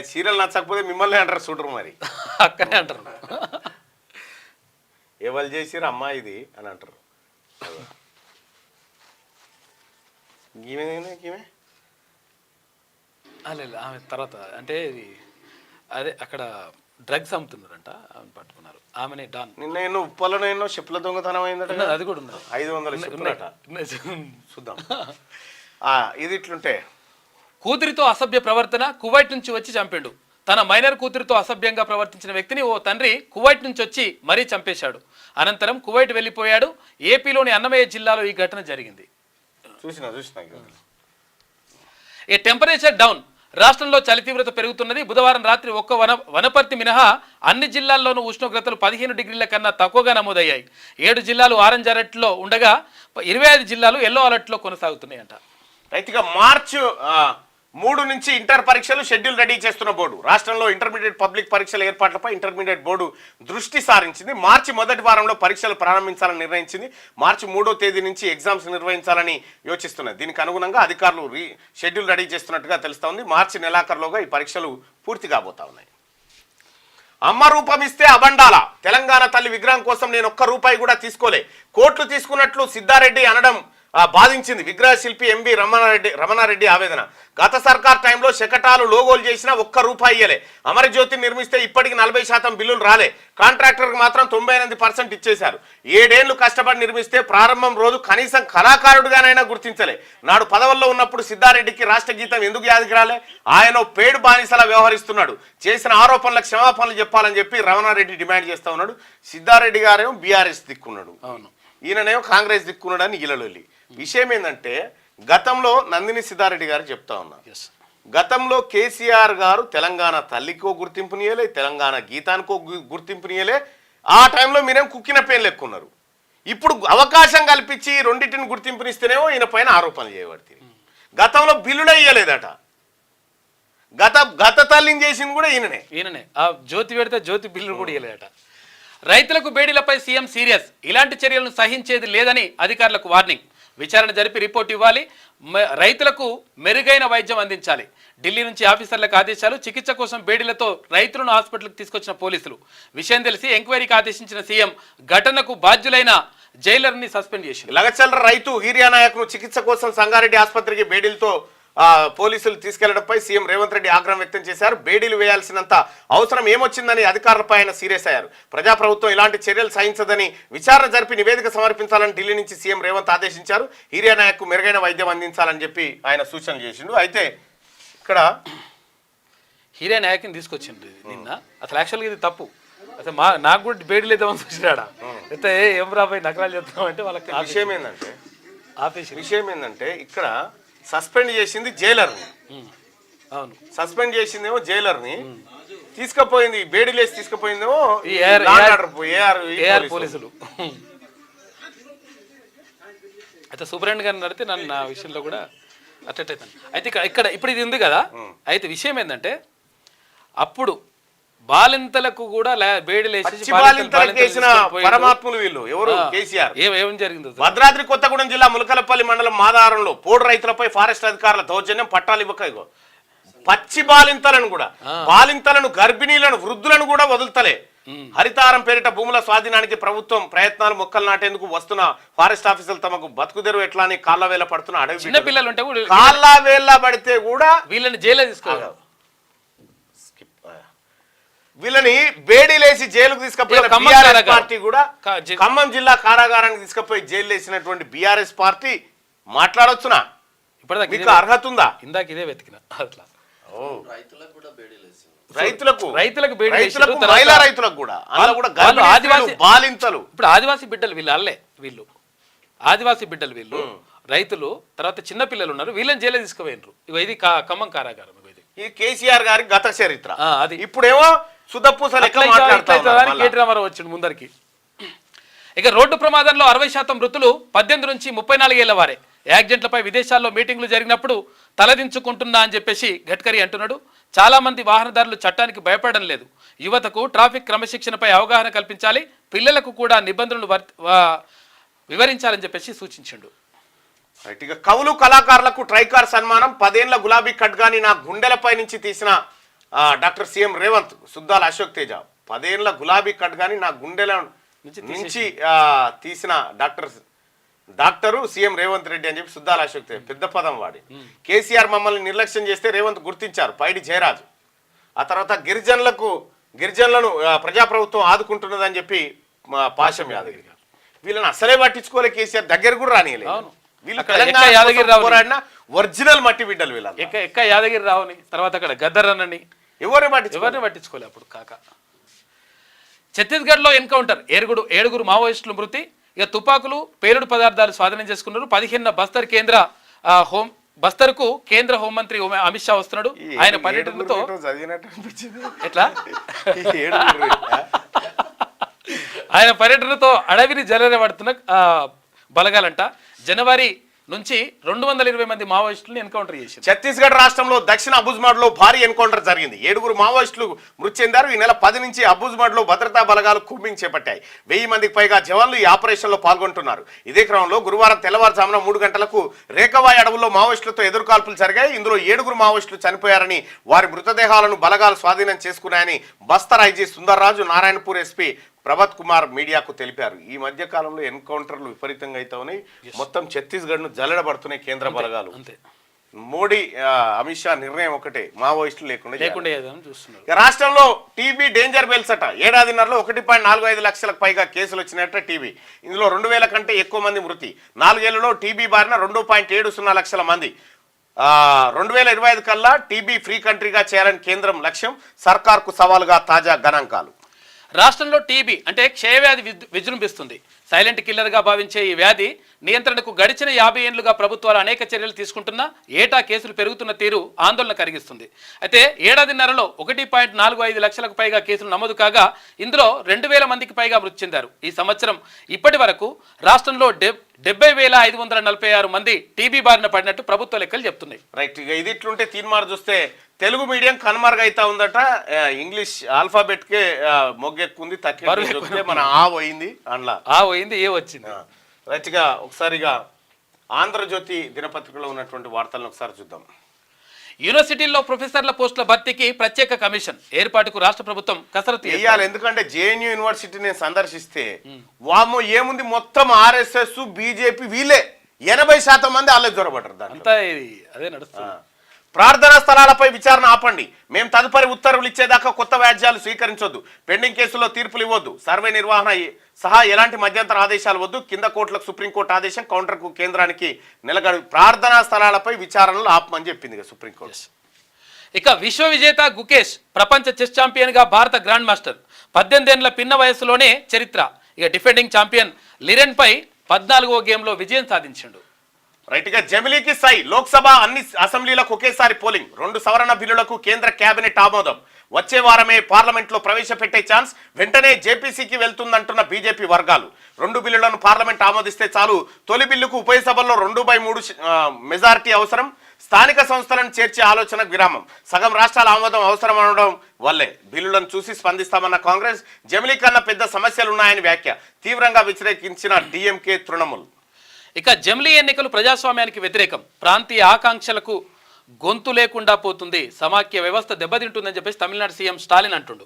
చీరలు నచ్చకపోతే మిమ్మల్ని అంటారు చూడరు, మరి అక్కడే అంటారు. ఎవరు చేసిరు అమ్మా ఇది అని అంటారు. ఆమె తర్వాత అంటే అదే అక్కడ డ్రగ్స్ అమ్ముతున్నారంట, ఆమె పట్టుకున్నారు. ఆమెనే డాన్. నిన్న ఎన్నో ఉప్పలను ఎన్నో చెప్పుల దొంగతనం అయిందట, అది కూడా ఉన్నది. 500 చెప్పులట. చూద్దాం ఇది ఇట్లుంటే. కూతురితో అసభ్య ప్రవర్తన, కువైట్ నుంచి వచ్చి చంపిండు. తన మైనర్ కూతురితో అసభ్యంగా ప్రవర్తించిన వ్యక్తిని ఓ తండ్రి కువైట్ నుంచి వచ్చి మరీ చంపేశాడు. అనంతరం కువైట్ వెళ్ళిపోయాడు. ఏపీలోని అన్నమయ్య జిల్లాలో ఈ ఘటన జరిగింది. ఏ టెంపరేచర్ డౌన్. రాష్ట్రంలో చలి తీవ్రత పెరుగుతున్నది. బుధవారం రాత్రి ఒక్క వనపర్తి మినహా అన్ని జిల్లాల్లోనూ ఉష్ణోగ్రతలు 15 డిగ్రీల కన్నా తక్కువగా నమోదయ్యాయి. 7 జిల్లాలు ఆరెంజ్ అలర్ట్లో ఉండగా 25 జిల్లాలు ఎల్లో అలర్ట్లో కొనసాగుతున్నాయంట. రైతుగా మార్చి 3 నుంచి ఇంటర్ పరీక్షలు షెడ్యూల్ రెడీ చేస్తున్న బోర్డు. రాష్ట్రంలో ఇంటర్మీడియట్ పబ్లిక్ పరీక్షల ఏర్పాట్లపై ఇంటర్మీడియట్ బోర్డు దృష్టి సారించింది. మార్చి మొదటి వారంలో పరీక్షలు ప్రారంభించాలని నిర్ణయించింది. మార్చి 3వ తేదీ నుంచి ఎగ్జామ్స్ నిర్వహించాలని యోచిస్తున్నది. దీనికి అనుగుణంగా అధికారులు షెడ్యూల్ రెడీ చేస్తున్నట్టుగా తెలుస్తా ఉంది. మార్చి నెలాఖరులోగా ఈ పరీక్షలు పూర్తి కాబోతా ఉన్నాయి. అమ్మ రూపం ఇస్తే అబండాల. తెలంగాణ తల్లి విగ్రహం కోసం నేను ఒక్క రూపాయి కూడా తీసుకోలే, కోట్లు తీసుకున్నట్లు సిద్ధారెడ్డి అనడం బాధించింది. విగ్రహ శిల్పి ఎంబి రమణారెడ్డి ఆవేదన. గత సర్కార్ టైంలో శకటాలు లోగోలు చేసినా ఒక్క రూపాయి ఇయ్యలే. అమరజ్యోతి నిర్మిస్తే ఇప్పటికి 40% బిల్లులు రాలే. కాంట్రాక్టర్కి మాత్రం 98% ఇచ్చేశారు. 7 ఏళ్లు కష్టపడి నిర్మిస్తే ప్రారంభం రోజు కనీసం కళాకారుడుగానైనా గుర్తించలే. నాడు పదవుల్లో ఉన్నప్పుడు సిద్ధారెడ్డికి రాష్ట్ర గీతం ఎందుకు యాదికి రాలే? ఆయన పేడు బానిసలా వ్యవహరిస్తున్నాడు. చేసిన ఆరోపణలకు క్షమాపణలు చెప్పాలని చెప్పి రమణారెడ్డి డిమాండ్ చేస్తా ఉన్నాడు. సిద్ధారెడ్డి గారేమో బీఆర్ఎస్ దిక్కున్నాడు, ఈయననేమో కాంగ్రెస్ దిక్కున్నాడని ఇలలొల్లి. విషయం ఏంటంటే గతంలో నందిని సిద్ధారెడ్డి గారు చెప్తా ఉన్నారు, గతంలో కేసీఆర్ గారు తెలంగాణ తల్లికో గుర్తింపునియలే, తెలంగాణ గీతానికో గుర్తింపునియలే. ఆ టైంలో మీరేం కుక్కిన పేర్లు ఎక్కున్నారు. ఇప్పుడు అవకాశం కల్పించి రెండింటిని గుర్తింపునిస్తేనేమో ఈయన పైన ఆరోపణలు చేయబడుతుంది. గతంలో బిల్లుడే ఇయ్యలేదట. గత తల్లిని చేసింది కూడా ఈయననే. ఆ జ్యోతి పెడితే జ్యోతి బిల్లు కూడా ఇయ్యలేదట. రైతులకు బేడీలపై సీఎం సీరియస్. ఇలాంటి చర్యలను సహించేది లేదని అధికారులకు వార్నింగ్. విచారణ జరిపి రిపోర్ట్ ఇవ్వాలి. రైతులకు మెరుగైన వైద్యం అందించాలి. ఢిల్లీ నుంచి ఆఫీసర్లకు ఆదేశాలు. చికిత్స కోసం బేడీలతో రైతులను హాస్పిటల్కి తీసుకొచ్చిన పోలీసులు. విషయం తెలిసి ఎంక్వైరీకి ఆదేశించిన సీఎం ఘటనకు బాధ్యులైన జైలర్ని సస్పెండ్ చేసింది. లగచల్ర రైతు హీరియా నాయక్ను చికిత్స కోసం సంగారెడ్డి ఆసుపత్రికి బేడీలతో పోలీసులు తీసుకెళ్లడంపై సీఎం రేవంత్ రెడ్డి ఆగ్రహం వ్యక్తం చేశారు. బేడీలు వేయాల్సినంత అవసరం ఏమొచ్చిందని అధికారులపై ఆయన సీరియస్ అయ్యారు. ప్రజాప్రభుత్వం ఇలాంటి చర్యలు సహించదని విచారణ జరిపి నివేదిక సమర్పించాలని ఢిల్లీ నుంచి సీఎం రేవంత్ ఆదేశించారు. హీరియా నాయక్కు మెరుగైన వైద్యం అందించాలని చెప్పి ఆయన సూచన చేసిండు. అయితే ఇక్కడ హీరియా నాయక్ని తీసుకొచ్చిండు నిన్న. అసలు యాక్చువల్గా ఇది తప్పు. అసలు నాకు కూడా బేడీలు అయితే చూసినాడా అయితే ఏం రాబోయే నకరాలు చెప్తాం అంటే వాళ్ళకి విషయం ఏంటంటే ఇక్కడ సస్పెండ్ చేసింది జైలర్ని. అవును, సస్పెండ్ చేసిందేమో జైలర్ని, తీసుకుపోయింది బేడీలేసి తీసుకుపోయిందేమో ఏఆర్ పోలీసులు. అయితే సూపరింటెండెంట్ గారిని నడితే నన్ను నా విషయంలో కూడా అట్టయితాను. అయితే ఇక్కడ ఇప్పుడు ఇది ఉంది కదా. అయితే విషయం ఏంటంటే అప్పుడు బాలింతలకు కూడా పరమాత్ములు వీళ్ళు ఎవరు కేసీఆర్. ఏం జరిగింది? భద్రాద్రి కొత్తగూడెం జిల్లా ములకలపల్లి మండలం మాదారంలో పోడు రైతులపై ఫారెస్ట్ అధికారుల దౌర్జన్యం. పట్టాలు ఇవ్వక పచ్చి బాలింతలను కూడా, బాలింతలను, గర్భిణీలను, వృద్ధులను కూడా వదులుతలే. హరితారం పేరిట భూముల స్వాధీనానికి ప్రభుత్వం ప్రయత్నాలు. మొక్కలు నాటేందుకు వస్తున్న ఫారెస్ట్ ఆఫీసర్లు తమకు బతుకుదెరువు ఎట్లా అని కాళ్ళ వేళ పడుతున్న అడవి చిన్న పిల్లలు ఉంటే కాళ్ళ వేళ పడితే కూడా వీళ్ళని జైలు తీసుకోవాలి. వీళ్ళని బేడీలేసి జైలుకు తీసుకుపోయిన బీఆర్ఎస్ పార్టీ కూడా ఖమ్మం జిల్లా కారాగారానికి తీసుకుపోయి జైలు వేసినటువంటి బీఆర్ఎస్ పార్టీ మాట్లాడొచ్చునా? ఇప్పటిదాకా అర్హత ఉందా? ఇందాక ఇదే వెతికిన. అట్లా రైతులకు మహిళా రైతులకు కూడా బాలింతలు. ఇప్పుడు ఆదివాసీ బిడ్డలు వీళ్ళు అల్లే, వీళ్ళు ఆదివాసీ బిడ్డలు, వీళ్ళు రైతులు, తర్వాత చిన్న పిల్లలు ఉన్నారు. వీళ్ళని జైలు తీసుకుపోయినరు. ఇది ఖమ్మం కారాగారం. ఇది కేసీఆర్ గారి గత చరిత్ర. అది ఇప్పుడేమో కేటీ రామారావు వచ్చిండు ముందరికి. ఇక రోడ్డు ప్రమాదంలో 60% మృతులు 18 నుంచి 34 ఏళ్ల వారే. యాక్సిడెంట్లపై విదేశాల్లో మీటింగ్లు జరిగినప్పుడు తలదించుకుంటున్నా అని చెప్పేసి గడ్కరీ అంటున్నాడు. చాలా మంది వాహనదారులు చట్టానికి భయపడడం లేదు. యువతకు ట్రాఫిక్ క్రమశిక్షణపై అవగాహన కల్పించాలి. పిల్లలకు కూడా నిబంధనలు వివరించాలని చెప్పేసి సూచించిండు. కవులు కళాకారులకు ట్రైకార్ సన్మానం. 10 ఏళ్ల గులాబీ ఖడ్గాని నా గుండెలపై నుంచి తీసిన డాక్టర్ సీఎం రేవంత్. సుద్దాల అశోక్ తేజ. 10 ఏళ్ల గులాబీ ఖడ్గాని నా గుండెల నుంచి తీసిన డాక్టరు సీఎం రేవంత్ రెడ్డి అని చెప్పి సుద్దాల అశోక్ తేజ పెద్ద పదం వాడి. కేసీఆర్ మమ్మల్ని నిర్లక్ష్యం చేస్తే రేవంత్ గుర్తించారు. పైడి జయరాజు. ఆ తర్వాత గిరిజనులను ప్రజాప్రభుత్వం ఆదుకుంటున్నదని చెప్పి పాశం యాదగిరి గారు. వీళ్ళని అసలే పట్టించుకోలే కేసీఆర్, దగ్గర కూడా రానియలేదు. వీళ్ళు అక్కడ తెలంగాణ ఎక్క యాదగిరి కోసం రావుని. పోరాడిన ఒరిజినల్ మట్టి బిడ్డలు వీళ్ళ ఎక్క యాదగిరి రావుని, తర్వాత అక్కడ గద్దరన్నని ఎవరిని పట్టించుకోలే అప్పుడు కాక. ఛత్తీస్గఢ్లో ఎన్కౌంటర్, ఏడుగురు మావోయిస్టులు మృతి. ఇక తుపాకులు, పేలుడు పదార్థాలు స్వాధీనం చేసుకున్నారు. 15 బస్తర్కు కేంద్ర హోంమంత్రి అమిత్ షా వస్తున్నాడు. ఆయన పర్యటనతో ఎట్లా ఆయన పర్యటనతో అడవిని జలరబడుతున్న బలగాలంట. జనవరి నుంచి 220 మంది మావోయిస్టులను ఎన్కౌంటర్ చేశారు. ఛత్తీస్గఢ్ రాష్ట్రంలో దక్షిణ అబుజ్మాడ్ లో భారీ ఎన్కౌంటర్ జరిగింది. 7 మావోయిస్టులు మృతి చెందారు. ఈ నెల 10 నుంచి అబుజ్మాడ్ లో భద్రతా బలగాలు కూంబింగ్ చేపట్టాయి. 1000 మందికి పైగా జవాన్లు ఈ ఆపరేషన్ లో పాల్గొంటున్నారు. ఇదే క్రమంలో గురువారం తెల్లవారుజామున 3 గంటలకు రేకవాయి అడవుల్లో మావోయిస్టులతో ఎదురుకాల్పులు జరిగాయి. ఇందులో 7 మావోయిస్టులు చనిపోయారని, వారి మృతదేహాలను బలగాలు స్వాధీనం చేసుకున్నాయని బస్తర్ ఐజీ సుందర్రాజు, నారాయణపూర్ ఎస్పీ ప్రభత్ కుమార్ మీడియాకు తెలిపారు. ఈ మధ్య కాలంలో ఎన్కౌంటర్లు విపరీతంగా అయితే ఉన్నాయి. మొత్తం ఛత్తీస్గఢ్ను జల్లెడబడుతున్నాయి కేంద్ర బలగాలు. మోడీ అమిత్ షా నిర్ణయం ఒకటే, మావోయిస్టులు లేకుండా చూస్తున్నారు. రాష్ట్రంలో టీబీ డేంజర్ బెల్స్ అట. ఏడాదిన్నరలో 1.45 లక్షలకు పైగా కేసులు వచ్చినట్ట టీబీ. ఇందులో 2000 కంటే ఎక్కువ మంది మృతి. 4 ఏళ్లలో టీబీ బారిన 2.70 లక్షల మంది. 2025 కల్లా టీబీ ఫ్రీ కంట్రీగా చేయాలని కేంద్రం లక్ష్యం. సర్కార్కు సవాలుగా తాజా గణాంకాలు. రాష్ట్రంలో టీబీ అంటే క్షయవ్యాధి విజృంభిస్తుంది. సైలెంట్ కిల్లర్గా భావించే ఈ వ్యాధి నియంత్రణకు గడిచిన 50 ఏళ్లుగా ప్రభుత్వాలు అనేక చర్యలు తీసుకుంటున్నా ఏటా కేసులు పెరుగుతున్న తీరు ఆందోళన కలిగిస్తుంది. అయితే ఏడాదిన్నరలో 1.45 లక్షలకు పైగా కేసులు నమోదు కాగా ఇందులో 2000 మందికి పైగా మృతి చెందారు. ఈ సంవత్సరం ఇప్పటి వరకు రాష్ట్రంలో 70,546 మంది టీబీ బారిన పడినట్టు ప్రభుత్వ లెక్కలు చెప్తున్నాయి. రైట్, ఇక ఇది ఇట్లుంటే తీర్మార్ చూస్తే తెలుగు మీడియం కనుమరుగైతా ఉందట. ఇంగ్లీష్ ఆల్ఫాబెట్ కే మొగ్గెక్కుంది, తక్కువ మన పోయింది, అందులో పోయింది, ఏ వచ్చింది. రైట్గా ఒకసారిగా ఆంధ్రజ్యోతి దినపత్రికలో ఉన్నటువంటి వార్తలను ఒకసారి చూద్దాం. యూనివర్సిటీల్లో ప్రొఫెసర్ల పోస్టుల భర్తీకి ప్రత్యేక కమిషన్ ఏర్పాటుకు రాష్ట్ర ప్రభుత్వం కసరత్తు చేయాలి. ఎందుకంటే జేఎన్యూ యూనివర్సిటీని సందర్శిస్తే వామో ఏముంది, మొత్తం ఆర్ఎస్ఎస్ బీజేపీ వీళ్ళే 80% మంది వాళ్ళే జ్వరపడ్డారు. అంతా అదే నడుస్తుంది. ప్రార్థనా స్థలాలపై విచారణ ఆపండి. మేము తదుపరి ఉత్తర్వులు ఇచ్చేదాకా కొత్త వ్యాజ్యాలు స్వీకరించొద్దు. పెండింగ్ కేసుల్లో తీర్పులు ఇవ్వద్దు. సర్వే నిర్వహణ సహా ఎలాంటి మధ్యంతర ఆదేశాలు వద్దు. కింద కోర్టులకు సుప్రీంకోర్టు ఆదేశం. కౌంటర్కు కేంద్రానికి నెలగడు. ప్రార్థనా స్థలాలపై విచారణలు ఆపమని చెప్పింది సుప్రీంకోర్టు. ఇక విశ్వ విజేత గుకేష్ ప్రపంచ చెస్ ఛాంపియన్ గా భారత గ్రాండ్ మాస్టర్. 18 ఏళ్ల పిన్న వయసులోనే చరిత్ర. ఇక డిఫెండింగ్ ఛాంపియన్ లిరెన్ పై 14వ గేమ్లో విజయం సాధించాడు. రైట్ గా జమిలీకి సై. లోక్సభ అన్ని అసెంబ్లీలకు ఒకేసారి పోలింగ్. 2 సవరణ బిల్లులకు కేంద్ర కేబినెట్ ఆమోదం. వచ్చే వారమే పార్లమెంట్ లో ప్రవేశపెట్టే ఛాన్స్. వెంటనే జేపీసీకి వెళ్తుందంటున్న బీజేపీ వర్గాలు. 2 బిల్లులను పార్లమెంట్ ఆమోదిస్తే చాలు. తొలి బిల్లుకు ఉభయ సభల్లో 2/3 మెజారిటీ అవసరం. స్థానిక సంస్థలను చేర్చే ఆలోచనకు విరామం. సగం రాష్ట్రాల ఆమోదం అవసరం అనడం వల్లే బిల్లులను చూసి స్పందిస్తామన్న కాంగ్రెస్. జమిలీ కన్నా పెద్ద సమస్యలున్నాయని వ్యాఖ్య. తీవ్రంగా వ్యతిరేకించిన డిఎంకే, తృణమూల్. ఇక జమిలీ ఎన్నికలు ప్రజాస్వామ్యానికి వ్యతిరేకం. ప్రాంతీయ ఆకాంక్షలకు గొంతు లేకుండా పోతుంది. సమాఖ్య వ్యవస్థ దెబ్బతింటుందని చెప్పేసి తమిళనాడు సీఎం స్టాలిన్ అంటుండు.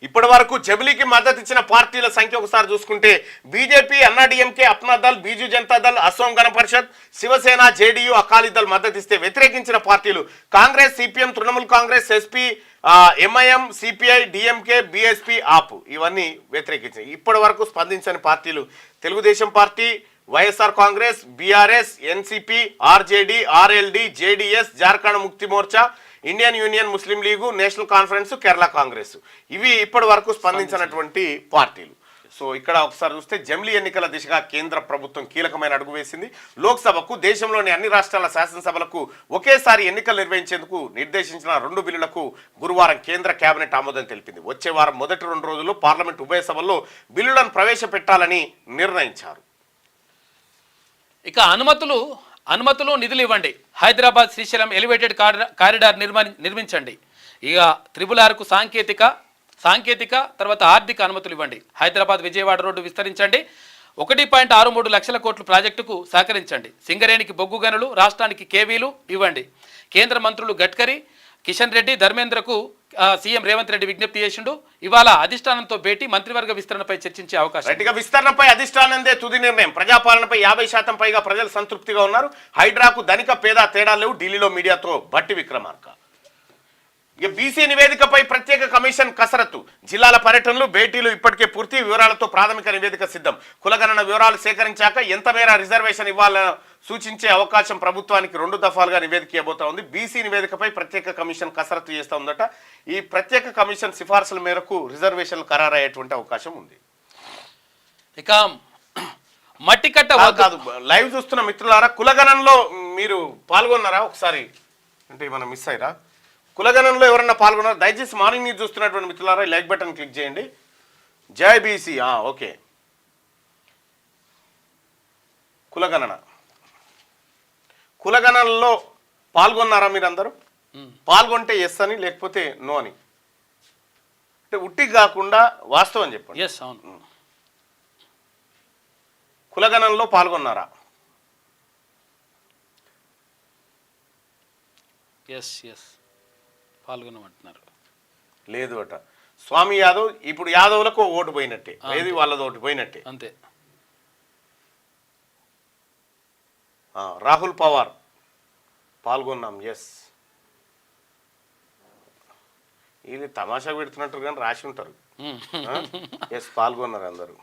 ఇప్పటి వరకు జమిలీకి మద్దతు ఇచ్చిన పార్టీల సంఖ్య ఒకసారి చూసుకుంటే బీజేపీ, అన్నాడీఎంకే, అప్నాదల్, బీజు జనతాదళ్, అసోం గణ పరిషత్, శివసేన, జేడీయూ, అకాలీదళ్ మద్దతిస్తే వ్యతిరేకించిన పార్టీలు Congress, CPM, Trinamool Congress, SP, MIM, CPI, DMK, BSP, AAP ఇవన్నీ వ్యతిరేకించాయి. ఇప్పటి వరకు స్పందించని పార్టీలు Telugu Desam party, YSR Congress, BRS, NCP, RJD, RLD, JDS, Jharkhand Mukti Morcha, Indian Union Muslim League, National Conference, Kerala Congress. ఇవి ఇప్పటి వరకు స్పందించినటువంటి పార్టీలు. సో ఇక్కడ ఒకసారి చూస్తే జమిలీ ఎన్నికల దిశగా కేంద్ర ప్రభుత్వం కీలకమైన అడుగు వేసింది. లోక్సభకు, దేశంలోని అన్ని రాష్ట్రాల శాసనసభలకు ఒకేసారి ఎన్నికలు నిర్వహించేందుకు నిర్దేశించిన 2 బిల్లులకు గురువారం కేంద్ర కేబినెట్ ఆమోదం తెలిపింది. వచ్చే వారం మొదటి 2 రోజుల్లో పార్లమెంట్ ఉభయ సభల్లో బిల్లులను ప్రవేశపెట్టాలని నిర్ణయించారు. ఇక అనుమతులు నిధులు ఇవ్వండి. హైదరాబాద్ శ్రీశైలం ఎలివేటెడ్ కారిడార్ నిర్మించండి. ఇక RRRకు సాంకేతిక తర్వాత ఆర్థిక అనుమతులు ఇవ్వండి. హైదరాబాద్ విజయవాడ రోడ్డు విస్తరించండి. 1.63 లక్షల కోట్ల ప్రాజెక్టుకు సహకరించండి. సింగరేణికి బొగ్గు గనులు, రాష్ట్రానికి కేవీలు ఇవ్వండి. కేంద్ర మంత్రులు గడ్కరీ, కిషన్ రెడ్డి, ధర్మేంద్రకు సీఎం రేవంత్ రెడ్డి విజ్ఞప్తి చేసిండు. ఇవాళ అధిష్టానంతో భేటీ, మంత్రివర్గ విస్తరణపై చర్చించే అవకాశం. విస్తరణపై అధిష్టానందే తుది నిర్ణయం. ప్రజాపాలనపై 50% పైగా ప్రజలు సంతృప్తిగా ఉన్నారు. హైడ్రాకు ధనిక పేద తేడా లేవు. ఢిల్లీలో మీడియాతో బట్టి విక్రమార్క. ఇక బీసీ నివేదికపై ప్రత్యేక కమిషన్ కసరత్తు. జిల్లాల పర్యటనలు, భేటీలు ఇప్పటికే పూర్తి. వివరాలతో ప్రాథమిక నివేదిక సిద్ధం. కులగణన వివరాలు సేకరించాక ఎంత మేర రిజర్వేషన్ ఇవ్వాలని సూచించే అవకాశం ప్రభుత్వానికి 2 దఫాలుగా నివేదిక ఇవ్వబోతా ఉంది. బీసీ నివేదికపై ప్రత్యేక కమిషన్ కసరత్తు చేస్తూ ఉందట. ఈ ప్రత్యేక కమిషన్ సిఫార్సుల మేరకు రిజర్వేషన్లు ఖరారయ్యేటువంటి అవకాశం ఉంది. ఇక మట్టి కట్ట కాదు, లైవ్ చూస్తున్న మిత్రులారా, కులగణనలో మీరు పాల్గొన్నారా? ఒకసారి అంటే మనం మిస్ అయ్యారా? కులగణనలో ఎవరన్నా పాల్గొన్నారా? దయచేసి మార్నింగ్ న్యూస్ చూస్తున్నటువంటి మిత్రులారా లైక్ బటన్ క్లిక్ చేయండి. జై బీసీ. ఓకే, కులగణనలో పాల్గొన్నారా మీరందరూ? పాల్గొంటే ఎస్ అని, లేకపోతే నో అని. అంటే ఉట్టి కాకుండా వాస్తవం చెప్పండి. ఎస్, అవును. కులగణనలో పాల్గొన్నారా? ఎస్ ఎస్ పాల్గొనమంటున్నారు. లేదు అట. స్వామి యాదవ్, ఇప్పుడు యాదవ్లకు ఓటు పోయినట్టే, ఏది వాళ్ళది ఓటు పోయినట్టే అంతే. రాహుల్ పవార్ పాల్గొన్నాం. ఎస్, ఇది తమాషా పెడుతున్నట్టు కానీ రాసి ఉంటారు. ఎస్, పాల్గొన్నారు అందరూ.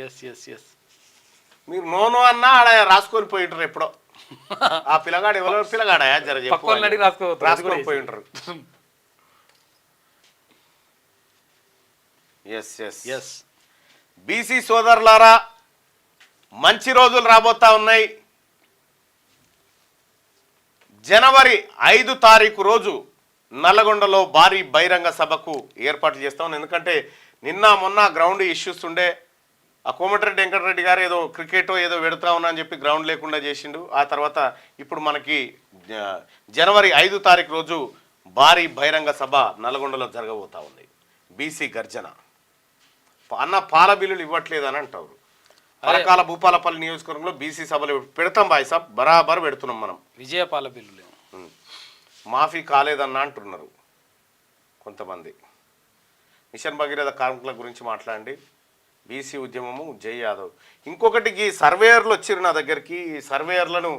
ఎస్ ఎస్ ఎస్ మీరు నోనో అన్నా ఆడ రాసుకొని పోయి ఉంటారు ఎప్పుడో. ఆ పిల్లగాడు ఎవరో పిల్లగాడా జర రాసుకొని పోయి ఉంటారు. ఎస్ ఎస్ ఎస్ బీసీ సోదరులారా, మంచి రోజులు రాబోతా ఉన్నాయి. జనవరి 5 తారీఖు రోజు నల్లగొండలో భారీ బహిరంగ సభకు ఏర్పాట్లు చేస్తాం. ఎందుకంటే నిన్న మొన్న గ్రౌండ్ ఇష్యూస్ ఉండే. ఆ కోమటిరెడ్డి వెంకటరెడ్డి గారు ఏదో క్రికెట్ ఏదో పెడతా ఉన్నా అని చెప్పి గ్రౌండ్ లేకుండా చేసిండు. ఆ తర్వాత ఇప్పుడు మనకి జనవరి 5 తారీఖు రోజు భారీ బహిరంగ సభ నల్గొండలో జరగబోతా ఉంది. బీసీ గర్జన. అన్న పాల బిల్లులు ఇవ్వట్లేదని అంటారు. పరకాల భూపాలపల్లి నియోజకవర్గంలో బీసీ సభలు పెడతాం బాయ్ సాబ్, బరాబర్ పెడుతున్నాం మనం. విజయపాల బిల్లులు మాఫీ కాలేదన్న అంటున్నారు కొంతమంది. మిషన్ భగీరథ కార్మికుల గురించి మాట్లాడండి. బీసీ ఉద్యమము, జై యాదవ్. ఇంకొకటికి సర్వేయర్లు వచ్చారు నా దగ్గరికి. ఈ సర్వేయర్లను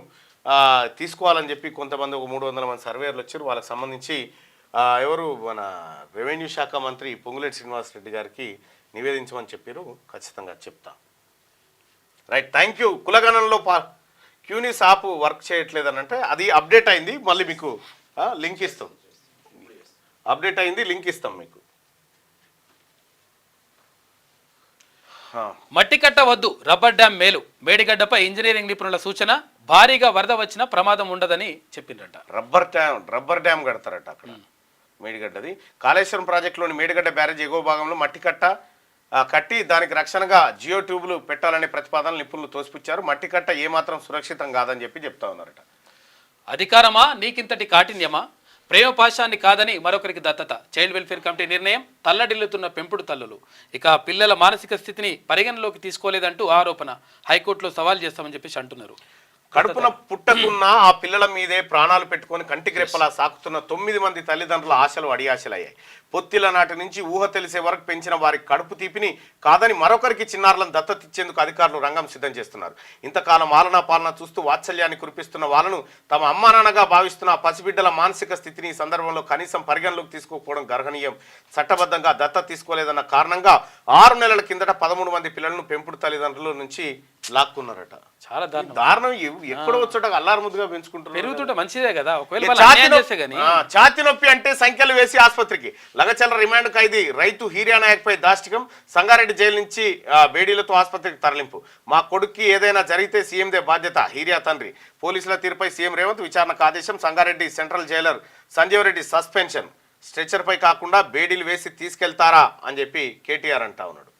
తీసుకోవాలని చెప్పి కొంతమంది, ఒక 300 మంది సర్వేయర్లు వచ్చారు. వాళ్ళకి సంబంధించి ఎవరు మన రెవెన్యూ శాఖ మంత్రి పొంగులేటి శ్రీనివాసరెడ్డి గారికి నివేదించమని చెప్పారు. ఖచ్చితంగా చెప్తా. Right, thank you. కులగణనలో క్యూనిస్ యాప్ వర్క్ చేయట్లేదని అంటే అది అప్డేట్ అయింది. మళ్ళీ మీకు లింక్ ఇస్తాం. అప్డేట్ అయింది, లింక్ ఇస్తాం మీకు. మట్టి కట్ట వద్దు, రబ్బర్ డ్యాం మేలు. మేడిగడ్డపై ఇంజనీరింగ్ నిపుణుల సూచన. భారీగా వరద వచ్చినా ప్రమాదం ఉండదని చెప్పిండ్రట. రబ్బర్ డ్యాం కడతారట అక్కడ మేడిగడ్డది. కాళేశ్వరం ప్రాజెక్టులోని మేడిగడ్డ బ్యారేజ్ ఎగువ భాగంలో మట్టి కట్ట కట్టి దానికి రక్షణగా జియో ట్యూబ్లు పెట్టాలనే ప్రతిపాదనలు నిపుణులు తోసిపుచ్చారు. మట్టి కట్ట ఏమాత్రం సురక్షితం కాదని చెప్పి చెప్తా ఉన్నారట. అధికారమా నీకింతటి కాఠిన్యమా? ప్రేమ పాశాన్ని కాదని మరొకరికి దత్తత. చైల్డ్ వెల్ఫేర్ కమిటీ నిర్ణయం. తల్లడిల్లుతున్న పెంపుడు తల్లులు. ఇక పిల్లల మానసిక స్థితిని పరిగణలోకి తీసుకోలేదంటూ ఆరోపణ. హైకోర్టులో సవాల్ చేస్తామని చెప్పేసి అంటున్నారు. కడుపున పుట్టకున్న ఆ పిల్లల మీదే ప్రాణాలు పెట్టుకొని కంటికి రెప్పలా సాకుతున్న 9 మంది తల్లిదండ్రుల ఆశలు అడియాశలయ్యాయి. పొత్తిల నాటి నుంచి ఊహ తెలిసే వరకు పెంచిన వారి కడుపు తీపిని కాదని మరొకరికి చిన్నారులను దత్తతిచ్చేందుకు అధికారులు రంగం సిద్ధం చేస్తున్నారు. ఇంతకాలం ఆలనా పాలన చూస్తూ వాత్సల్యాన్ని కురిపిస్తున్న వాళ్ళను తమ అమ్మానాన్నగా భావిస్తున్న ఆ పసిబిడ్డల మానసిక స్థితిని ఈ సందర్భంలో కనీసం పరిగణలోకి తీసుకోకపోవడం గర్హనీయం. చట్టబద్ధంగా దత్తత తీసుకోలేదన్న కారణంగా 6 నెలల కిందట 13 మంది పిల్లలను పెంపుడు తల్లిదండ్రుల నుంచి లాక్కున్నారట. చాలా దారుణం. ఎక్కడో వచ్చాక అల్లారు ముద్దుగా పెంచుకుంటున్నారు. పెరుగుతుంటే మంచిదే కదా. ఛాతి నొప్పి అంటే సంఖ్యలు వేసి ఆసుపత్రికి. లగచల రిమాండ్ ఖైదీ రైతు హీరియా నాయక్పై దాష్టికం. సంగారెడ్డి జైలు నుంచి బేడీలతో ఆసుపత్రికి తరలింపు. మా కొడుక్కి ఏదైనా జరిగితే సీఎందే బాధ్యత. హీరియా తండ్రి. పోలీసుల తీరుపై సీఎం రేవంత్ విచారణకు ఆదేశం. Sangareddy central jailer Sanjeev Reddy suspension. స్ట్రెచర్పై కాకుండా బేడీలు వేసి తీసుకెళ్తారా అని చెప్పి కేటీఆర్ అంటా ఉన్నాడు.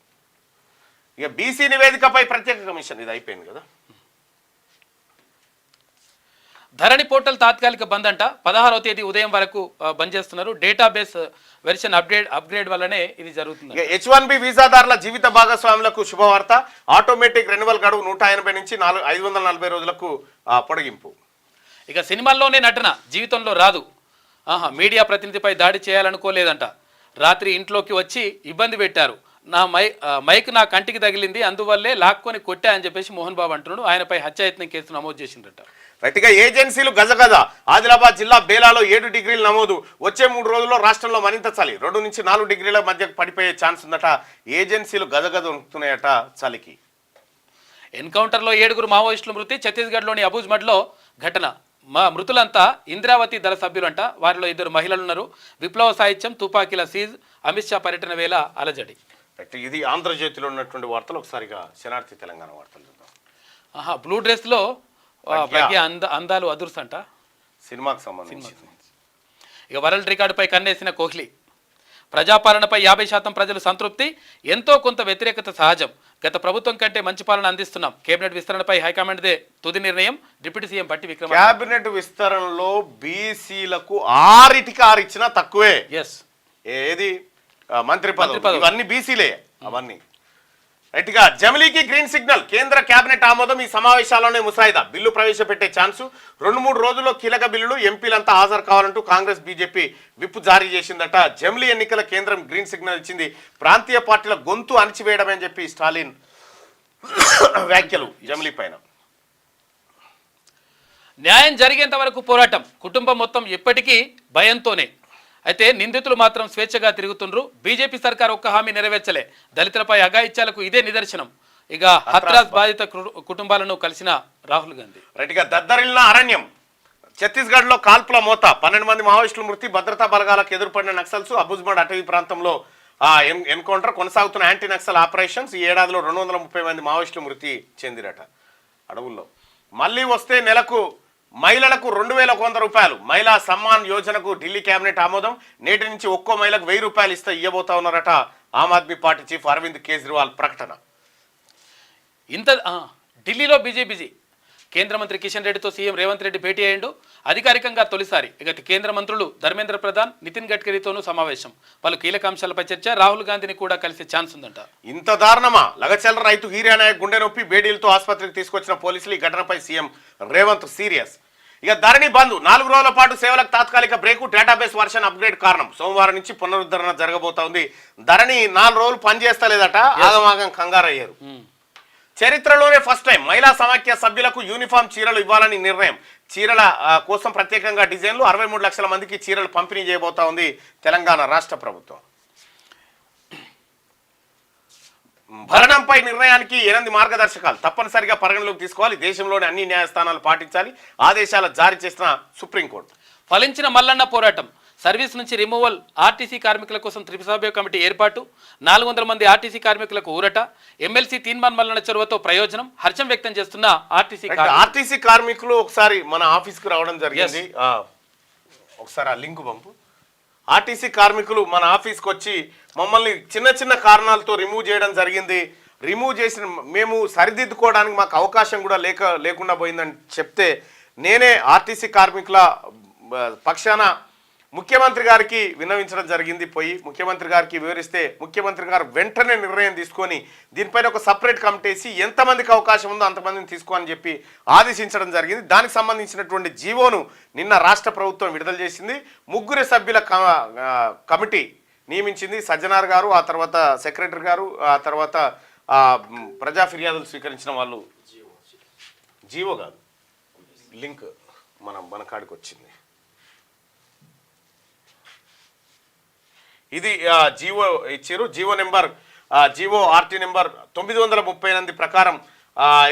ఇక బీసీ నివేదికపై ప్రత్యేక కమిషన్, ఇది అయిపోయింది కదా. ధరణి పోర్టల్ తాత్కాలిక బంద్ అంట. 16వ తేదీ ఉదయం వరకు బంద్ చేస్తున్నారు. డేటాబేస్ వెర్షన్ అప్గ్రేడ్ వల్లనే ఇది జరుగుతుంది. H1B వీసాదారుల జీవిత భాగస్వాములకు శుభవార్త. ఆటోమేటిక్ రెన్యువల్ గడువు 180 నుంచి 540 రోజులకు పొడిగింపు. ఇక సినిమాల్లోనే నటన, జీవితంలో రాదు. మీడియా ప్రతినిధిపై దాడి చేయాలనుకోలేదంట. రాత్రి ఇంట్లోకి వచ్చి ఇబ్బంది పెట్టారు. నా మైక్ నా కంటికి తగిలింది, అందువల్లే లాక్కొని కొట్టా అని చెప్పేసి మోహన్ బాబు అంటున్నాడు. ఆయనపై హత్యాయత్నం కేసు నమోదు చేసిందట. రైట్గా ఏజెన్సీలు గజగజ. ఆదిలాబాద్ జిల్లా బేలాలో 7 డిగ్రీలు నమోదు. వచ్చే 3 రోజుల్లో రాష్ట్రంలో మరింత చలి. 2 నుంచి 4 డిగ్రీల మధ్య పడిపోయే ఛాన్స్ ఉందట. ఏజెన్సీలు గజగజ ఉంటున్నాయట చలికి. ఎన్కౌంటర్లో 7 మావోయిస్టుల మృతి. ఛత్తీస్గఢ్లోని అబూజ్మడ్లో ఘటన. మృతులంతా ఇంద్రావతి దళ సభ్యులంట. వారిలో 2 మహిళలున్నారు. విప్లవ సాహిత్యం, తుపాకీల సీజ్. అమిత్ షా పర్యటన వేళ అలజడి. ఇది ఆంధ్రజ్యోతిలో ఉన్నటువంటి వార్తలు. ఒకసారిగా శనార్థి తెలంగాణ వార్తలు చూద్దాం. బ్లూ డ్రెస్లో ప్రజ్ఞ అందాలు అదుర్సంట. సినిమాకి సంబంధించి ఇక వరల్డ్ రికార్డుపై కన్నేసిన కోహ్లీ. ప్రజాపాలనపై 50% ప్రజలు సంతృప్తి. ఎంతో కొంత వ్యతిరేకత సహజం. గత ప్రభుత్వం కంటే మంచి పాలన అందిస్తున్నాం. కేబినెట్ విస్తరణపై హైకమాండ్దే తుది నిర్ణయం. డిప్యూటీ సీఎం బట్టి విక్రమ. కేబినెట్ విస్తరణలో బీసీలకు 6 ఇచ్చినా తక్కువే. ఎస్, ఏది మంత్రి పదవి ఇవన్నీ బీసీలే. అవన్నీ రైట్గా. జమిలీకి గ్రీన్ సిగ్నల్. కేంద్ర కేబినెట్ ఆమోదం. ఈ సమావేశాల్లోనే ముసాయిదా. బిల్లు ప్రవేశపెట్టే ఛాన్సు. 2-3 రోజుల్లో కీలక బిల్లులు. ఎంపీలంతా హాజరు కావాలంటూ కాంగ్రెస్ బీజేపీ విప్ జారీ చేసిందట. జమిలీ ఎన్నికల కేంద్రం గ్రీన్ సిగ్నల్ ఇచ్చింది. ప్రాంతీయ పార్టీల గొంతు అణిచివేయడమే అని చెప్పి స్టాలిన్ వ్యాఖ్యలు జమిలీ పైన. న్యాయం జరిగేంత వరకు పోరాటం. కుటుంబం మొత్తం ఎప్పటికీ భయంతోనే. అయితే నిందితులు మాత్రం స్వేచ్ఛగా తిరుగుతుండ్రు. బీజేపీ సర్కార్ ఒక్క హామీ నెరవేర్చలే. దళితులపై అఘాయిత్యాలకు ఇదే నిదర్శనం. ఇక హత్రాస్ బాధిత కుటుంబాలను కలిసిన రాహుల్ గాంధీ. రైట్గా. దద్దరిల్లిన అరణ్యం. ఛత్తీస్గఢ్లో కాల్పుల మోత. 12 మంది మావోయిస్టుల మృతి. భద్రతా బలగాలకు ఎదురుపడిన నక్సల్స్. అబుజ్మడ్ అటవీ ప్రాంతంలో ఎన్కౌంటర్ కొనసాగుతున్న యాంటీ నక్సల్ ఆపరేషన్స్. ఈ ఏడాదిలో 230 మంది మావోయిస్టులు మృతి చెందిరట అడవుల్లో. మళ్ళీ వస్తే నెలకు మహిళలకు 2,100 రూపాయలు. మహిళా సమ్మాన్ యోజనకు ఢిల్లీ కేబినెట్ ఆమోదం. నేటి నుంచి ఒక్కో మహిళకు 1000 రూపాయలు ఇవ్వబోతా ఉన్నారట. ఆమ్ ఆద్మీ పార్టీ చీఫ్ అరవింద్ కేజ్రీవాల్ ప్రకటన. ఢిల్లీలో బిజెపి. కేంద్ర మంత్రి కిషన్ రెడ్డితో సీఎం రేవంత్ రెడ్డి భేటీ అయ్యిండు. అధికారికంగా తొలిసారి. ఇక కేంద్ర మంత్రులు ధర్మేంద్ర ప్రధాన్, నితిన్ గడ్కరీతోనూ సమావేశం. పలు కీలక అంశాలపై చర్చ. రాహుల్ గాంధీని కూడా కలిసే ఛాన్స్ ఉందంట. ఇంత దారుణమా? లగచర్ల రైతు హీరానాయక్ గుండె నొప్పి. బేడీలతో ఆసుపత్రికి తీసుకొచ్చిన పోలీసులు. ఈ ఘటనపై సీఎం రేవంత్ సీరియస్. ఇక ధరణి బంద్. 4 రోజుల పాటు సేవలకు తాత్కాలిక బ్రేకు. డేటాబేస్ వర్షన్ అప్గ్రేడ్ కారణం. సోమవారం నుంచి పునరుద్ధరణ జరగబోతోంది. ధరణి 4 రోజులు పనిచేస్తలేదట. ఆగమాగం కంగారయ్యారు. చరిత్రలోనే ఫస్ట్ టైం మహిళా సమాఖ్య సభ్యులకు యూనిఫామ్ చీరలు ఇవ్వాలని నిర్ణయం. చీరల కోసం ప్రత్యేకంగా డిజైన్లు. 63 లక్షల మందికి చీరలు పంపిణీ చేయబోతా ఉంది తెలంగాణ రాష్ట్ర ప్రభుత్వం. భరణంపై నిర్ణయానికి 8 మార్గదర్శకాలు తప్పనిసరిగా పరిగణలోకి తీసుకోవాలి. దేశంలోని అన్ని న్యాయస్థానాలు పాటించాలి. ఆదేశాలు జారీ చేసిన సుప్రీంకోర్టు. ఫలించిన మల్లన్న పోరాటం. సర్వీస్ నుంచి రిమూవల్. ఆర్టీసీ కార్మికుల కోసం త్రిసభ్య కమిటీ ఏర్పాటు. 400 మంది ఆర్టీసీ కార్మికులకు ఊరట. ఎమ్మెల్సీ తీన్మాన్ మల్లన్న చొరవతో ప్రయోజనం. హర్షం వ్యక్తం చేస్తున్న ఆర్టీసీ కార్మికులు ఒకసారి మన ఆఫీస్కి రావడం జరిగింది. ఒకసారి ఆ లింక్ పంపు. ఆర్టీసీ కార్మికులు మన ఆఫీస్కి వచ్చి మమ్మల్ని చిన్న కారణాలతో రిమూవ్ చేయడం జరిగింది. రిమూవ్ చేసిన మేము సరిదిద్దుకోవడానికి మాకు అవకాశం కూడా లేకుండా పోయిందని చెప్తే నేనే ఆర్టీసీ కార్మికుల పక్షాన ముఖ్యమంత్రి గారికి విన్నవించడం జరిగింది. పోయి ముఖ్యమంత్రి గారికి వివరిస్తే ముఖ్యమంత్రి గారు వెంటనే నిర్ణయం తీసుకొని దీనిపైన ఒక సపరేట్ కమిటీ వేసి ఎంతమందికి అవకాశం ఉందో అంతమందిని తీసుకోని చెప్పి ఆదేశించడం జరిగింది. దానికి సంబంధించినటువంటి జీవోను నిన్న రాష్ట్ర ప్రభుత్వం విడుదల చేసింది. 3 సభ్యుల కమిటీ నియమించింది. సజ్జనార్ గారు, ఆ తర్వాత సెక్రటరీ గారు, ఆ తర్వాత ప్రజా ఫిర్యాదులు స్వీకరించిన వాళ్ళు. జీవో కాదు, లింక్ మన కాడికి వచ్చింది. ఇది జీవో ఇచ్చారు. జీవో ఆర్టీ నెంబర్ 938 ప్రకారం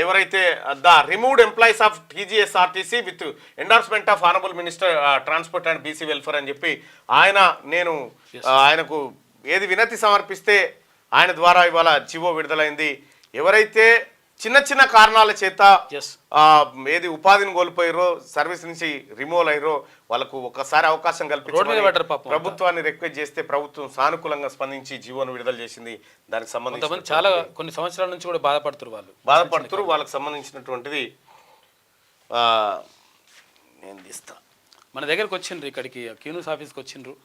ఎవరైతే the removed employees of TGSRTC with endorsement of honourable minister transport and BC welfare అని చెప్పి ఆయనకు ఏది వినతి సమర్పిస్తే ఆయన ద్వారా ఇవాళ జీవో విడుదలైంది. ఎవరైతే చిన్న కారణాల చేత ఏది ఉపాధిని కోల్పోయారో, సర్వీస్ నుంచి రిమూవ్ అయ్యారో వాళ్ళకు ఒకసారి అవకాశం కల్పించి ప్రభుత్వాన్ని రిక్వెస్ట్ చేస్తే ప్రభుత్వం సానుకూలంగా స్పందించి జీవోను విడుదల చేసింది. దానికి సంబంధించి చాలా కొన్ని సంవత్సరాల నుంచి కూడా బాధపడుతున్నారు. వాళ్ళకి సంబంధించినటువంటిది నేను తీస్తా. మన దగ్గరకు వచ్చిండ్రు, ఇక్కడికి క్యూనూస్ ఆఫీస్కి వచ్చిండ్రు.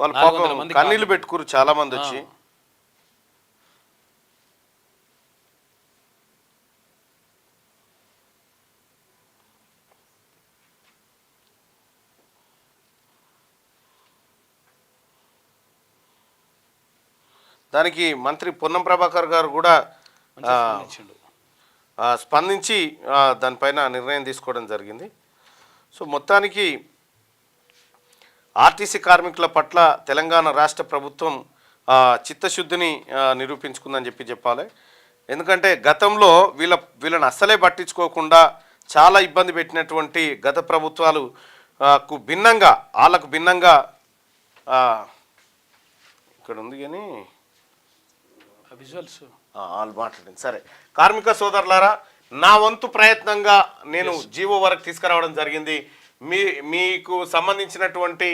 వాళ్ళు కన్నీళ్ళు పెట్టుకురు చాలా మంది వచ్చి. దానికి మంత్రి పొన్నం ప్రభాకర్ గారు కూడా స్పందించి దానిపైన నిర్ణయం తీసుకోవడం జరిగింది. సో మొత్తానికి ఆర్టీసీ కార్మికుల పట్ల తెలంగాణ రాష్ట్ర ప్రభుత్వం చిత్తశుద్ధిని నిరూపించుకుందని చెప్పాలి. ఎందుకంటే గతంలో వీళ్ళని అస్సలే పట్టించుకోకుండా చాలా ఇబ్బంది పెట్టినటువంటి గత ప్రభుత్వాలు వాళ్ళకు భిన్నంగా ఇక్కడ ఉంది కానీ విజువల్స్ వాళ్ళు మాట్లాడింది. సరే, కార్మిక సోదరులారా, నా వంతు ప్రయత్నంగా నేను జీవో వరకు తీసుకురావడం జరిగింది. మీకు సంబంధించినటువంటి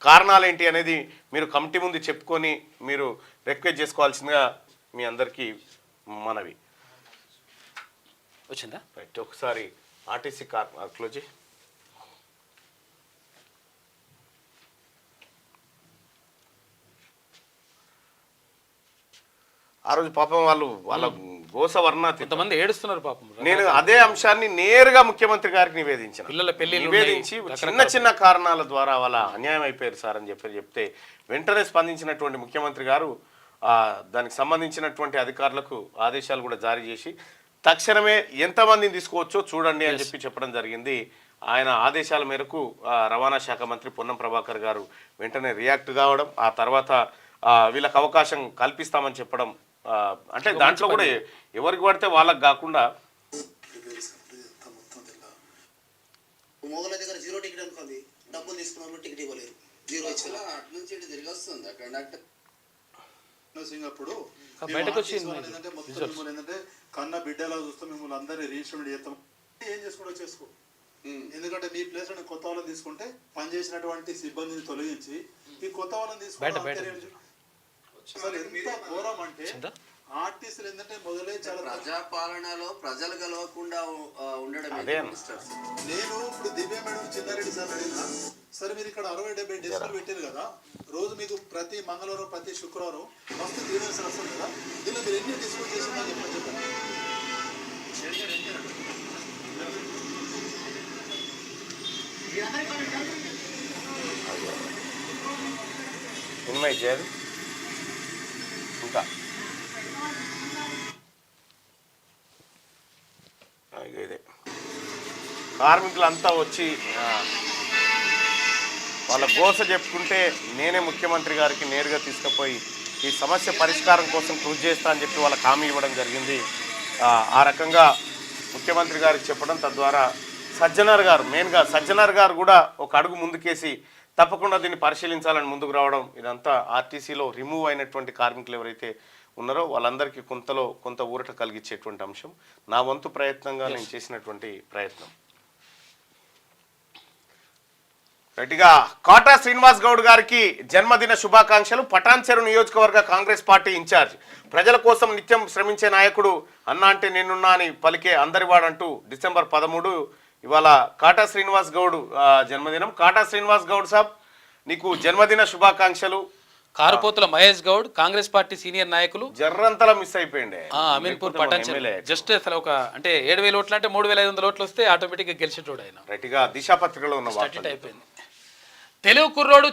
కారణాలు ఏంటి అనేది మీరు కమిటీ ముందు చెప్పుకొని మీరు రిక్వెస్ట్ చేసుకోవాల్సిందిగా మీ అందరికీ మనవి. వచ్చిందా? రైట్, ఒకసారి ఆర్టీసీ క్లోజ్. ఆ రోజు పాపం వాళ్ళ గోసవర్ణ కొంతమంది ఏడుస్తున్నారు పాపం. నేను అదే అంశాన్ని నేరుగా ముఖ్యమంత్రి గారికి నివేదించిన. పిల్లల పెళ్లి నివేదించి చిన్న కారణాల ద్వారా వాళ్ళ అన్యాయం అయిపోయారు సార్ అని చెప్తే వెంటనే స్పందించినటువంటి ముఖ్యమంత్రి గారు దానికి సంబంధించినటువంటి అధికారులకు ఆదేశాలు కూడా జారీ చేసి తక్షణమే ఎంతమందిని తీసుకోవచ్చో చూడండి అని చెప్పడం జరిగింది. ఆయన ఆదేశాల మేరకు రవాణా శాఖ మంత్రి పొన్నం ప్రభాకర్ గారు వెంటనే రియాక్ట్ కావడం, ఆ తర్వాత వీళ్ళకి అవకాశం కల్పిస్తామని చెప్పడం. అంటే దాంట్లో కూడా ఎవరికి పడితే వాళ్ళకి కాకుండా మొగల దగ్గర 0 టికెట్ అనుకోండి, డబ్బులు తీసుకున్న టికెట్ ఇవ్వలేరు. 0 ఇచ్చేలా అటు నుంచి ఇటు తిరిగి వస్తుంది కండక్టర్. అప్పుడు బయటకు వచ్చి ఏంటంటే మొత్తం మిమ్మల్ని ఏంటంటే కన్న బిడ్డలా చూస్తాం, మిమ్మల్ని అందరినీ రిజిస్ట్రేషన్ చేస్తాం. ఏం చేసుకుంటో చేసుకో. ఎందుకంటే మీ ప్లేస్ లో కొత్త వాళ్ళని తీసుకుంటే పనిచేసినటువంటి సిబ్బందిని తొలగించి ఈ కొత్త వాళ్ళని తీసుకుంటే అసలు ఎంత ఘోరం అంటే ఆర్టీసీలు ఏంటంటే మొదలై చాలా ప్రజాపాలనలో ప్రజలు కలవకుండా ఉండడం. నేను ఇప్పుడు దివ్య మేడం చిన్నారెడ్డి సార్ అడిగినా, సరే మీరు ఇక్కడ 60-70 డెస్కులు పెట్టారు కదా, రోజు మీకు ప్రతి మంగళవారం ప్రతి శుక్రవారం మస్తు గ్రీవెన్స్ వస్తుంది కదా, దీనిలో మీరు ఎన్ని డిస్కస్ చేసిందని చెప్పండి. ఇన్వైట్ చేయాలి. ఇంకా ఇదే కార్మికులంతా వచ్చి వాళ్ళ గోస చెప్పుకుంటే నేనే ముఖ్యమంత్రి గారికి నేరుగా తీసుకుపోయి ఈ సమస్య పరిష్కారం కోసం కృషి చేస్తా అని చెప్పి వాళ్ళకి హామీ ఇవ్వడం జరిగింది. ఆ రకంగా ముఖ్యమంత్రి గారికి చెప్పడం, తద్వారా సజ్జనర్ గారు కూడా ఒక అడుగు ముందుకేసి తప్పకుండా దీన్ని పరిశీలించాలని ముందుకు రావడం, ఇదంతా ఆర్టీసీలో రిమూవ్ అయినటువంటి కార్మికులు ఎవరైతే ఉన్నారో వాళ్ళందరికీ కొంత ఊరట కలిగించేటువంటి అంశం. నా వంతు ప్రయత్నంగా నేను చేసినటువంటి ప్రయత్నం. గట్టిగా కాటా శ్రీనివాస్ గౌడ్ గారికి జన్మదిన శుభాకాంక్షలు. పటాన్చెరు నియోజకవర్గ కాంగ్రెస్ పార్టీ ఇన్ఛార్జ్, ప్రజల కోసం నిత్యం శ్రమించే నాయకుడు, అన్న అంటే నేనున్నా అని పలికే అందరివాడంటూ డిసెంబర్ 13 ఇవాళ కాటా శ్రీనివాస్ గౌడ్ జన్మదినం. కాటా శ్రీనివాస్ గౌడ్ సాబ్, నీకు జన్మదిన శుభాకాంక్షలు. కారుపోతుల మహేష్ గౌడ్ కాంగ్రెస్ పార్టీ సీనియర్ నాయకులు జర్రంతలా మిస్ అయిపోయింది. అమీన్పూర్ పటాన్చెరు జస్ట్ అసలు అంటే 7,000 ఓట్లు అంటే 3,500 ఓట్లు వస్తే ఆటోమేటిక్ గా గెలిచేటోడు ఆయన. రైట్గా దిశాపత్రికలో ఉన్న అయిపోయింది. తెలుగు కుర్రోడు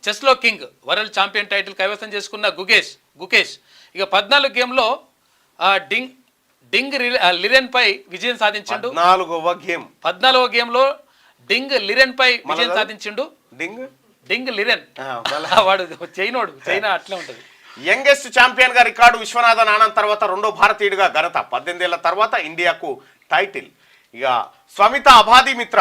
చెస్లో కింగ్, వరల్డ్ ఛాంపియన్ టైటిల్ కైవసం చేసుకున్న గుకేష్ ఇక 14 గేమ్లో డింగ్ లిరెన్ పై విజయం సాధించిండు. 14వ గేమ్లో డింగ్ లిరెన్ పై విజయం సాధించిండు. డింగ్ లిరెన్ వాడు చైనా అట్లే ఉంటది. యంగెస్ట్ ఛాంపియన్ గా రికార్డు విశ్వనాథన్ ఆనంద్ తర్వాత రెండో భారతీయుడిగా ఘనత. 18 ఏళ్ల తర్వాత ఇండియాకు టైటిల్. ఇక స్వమిత అబాది మిత్ర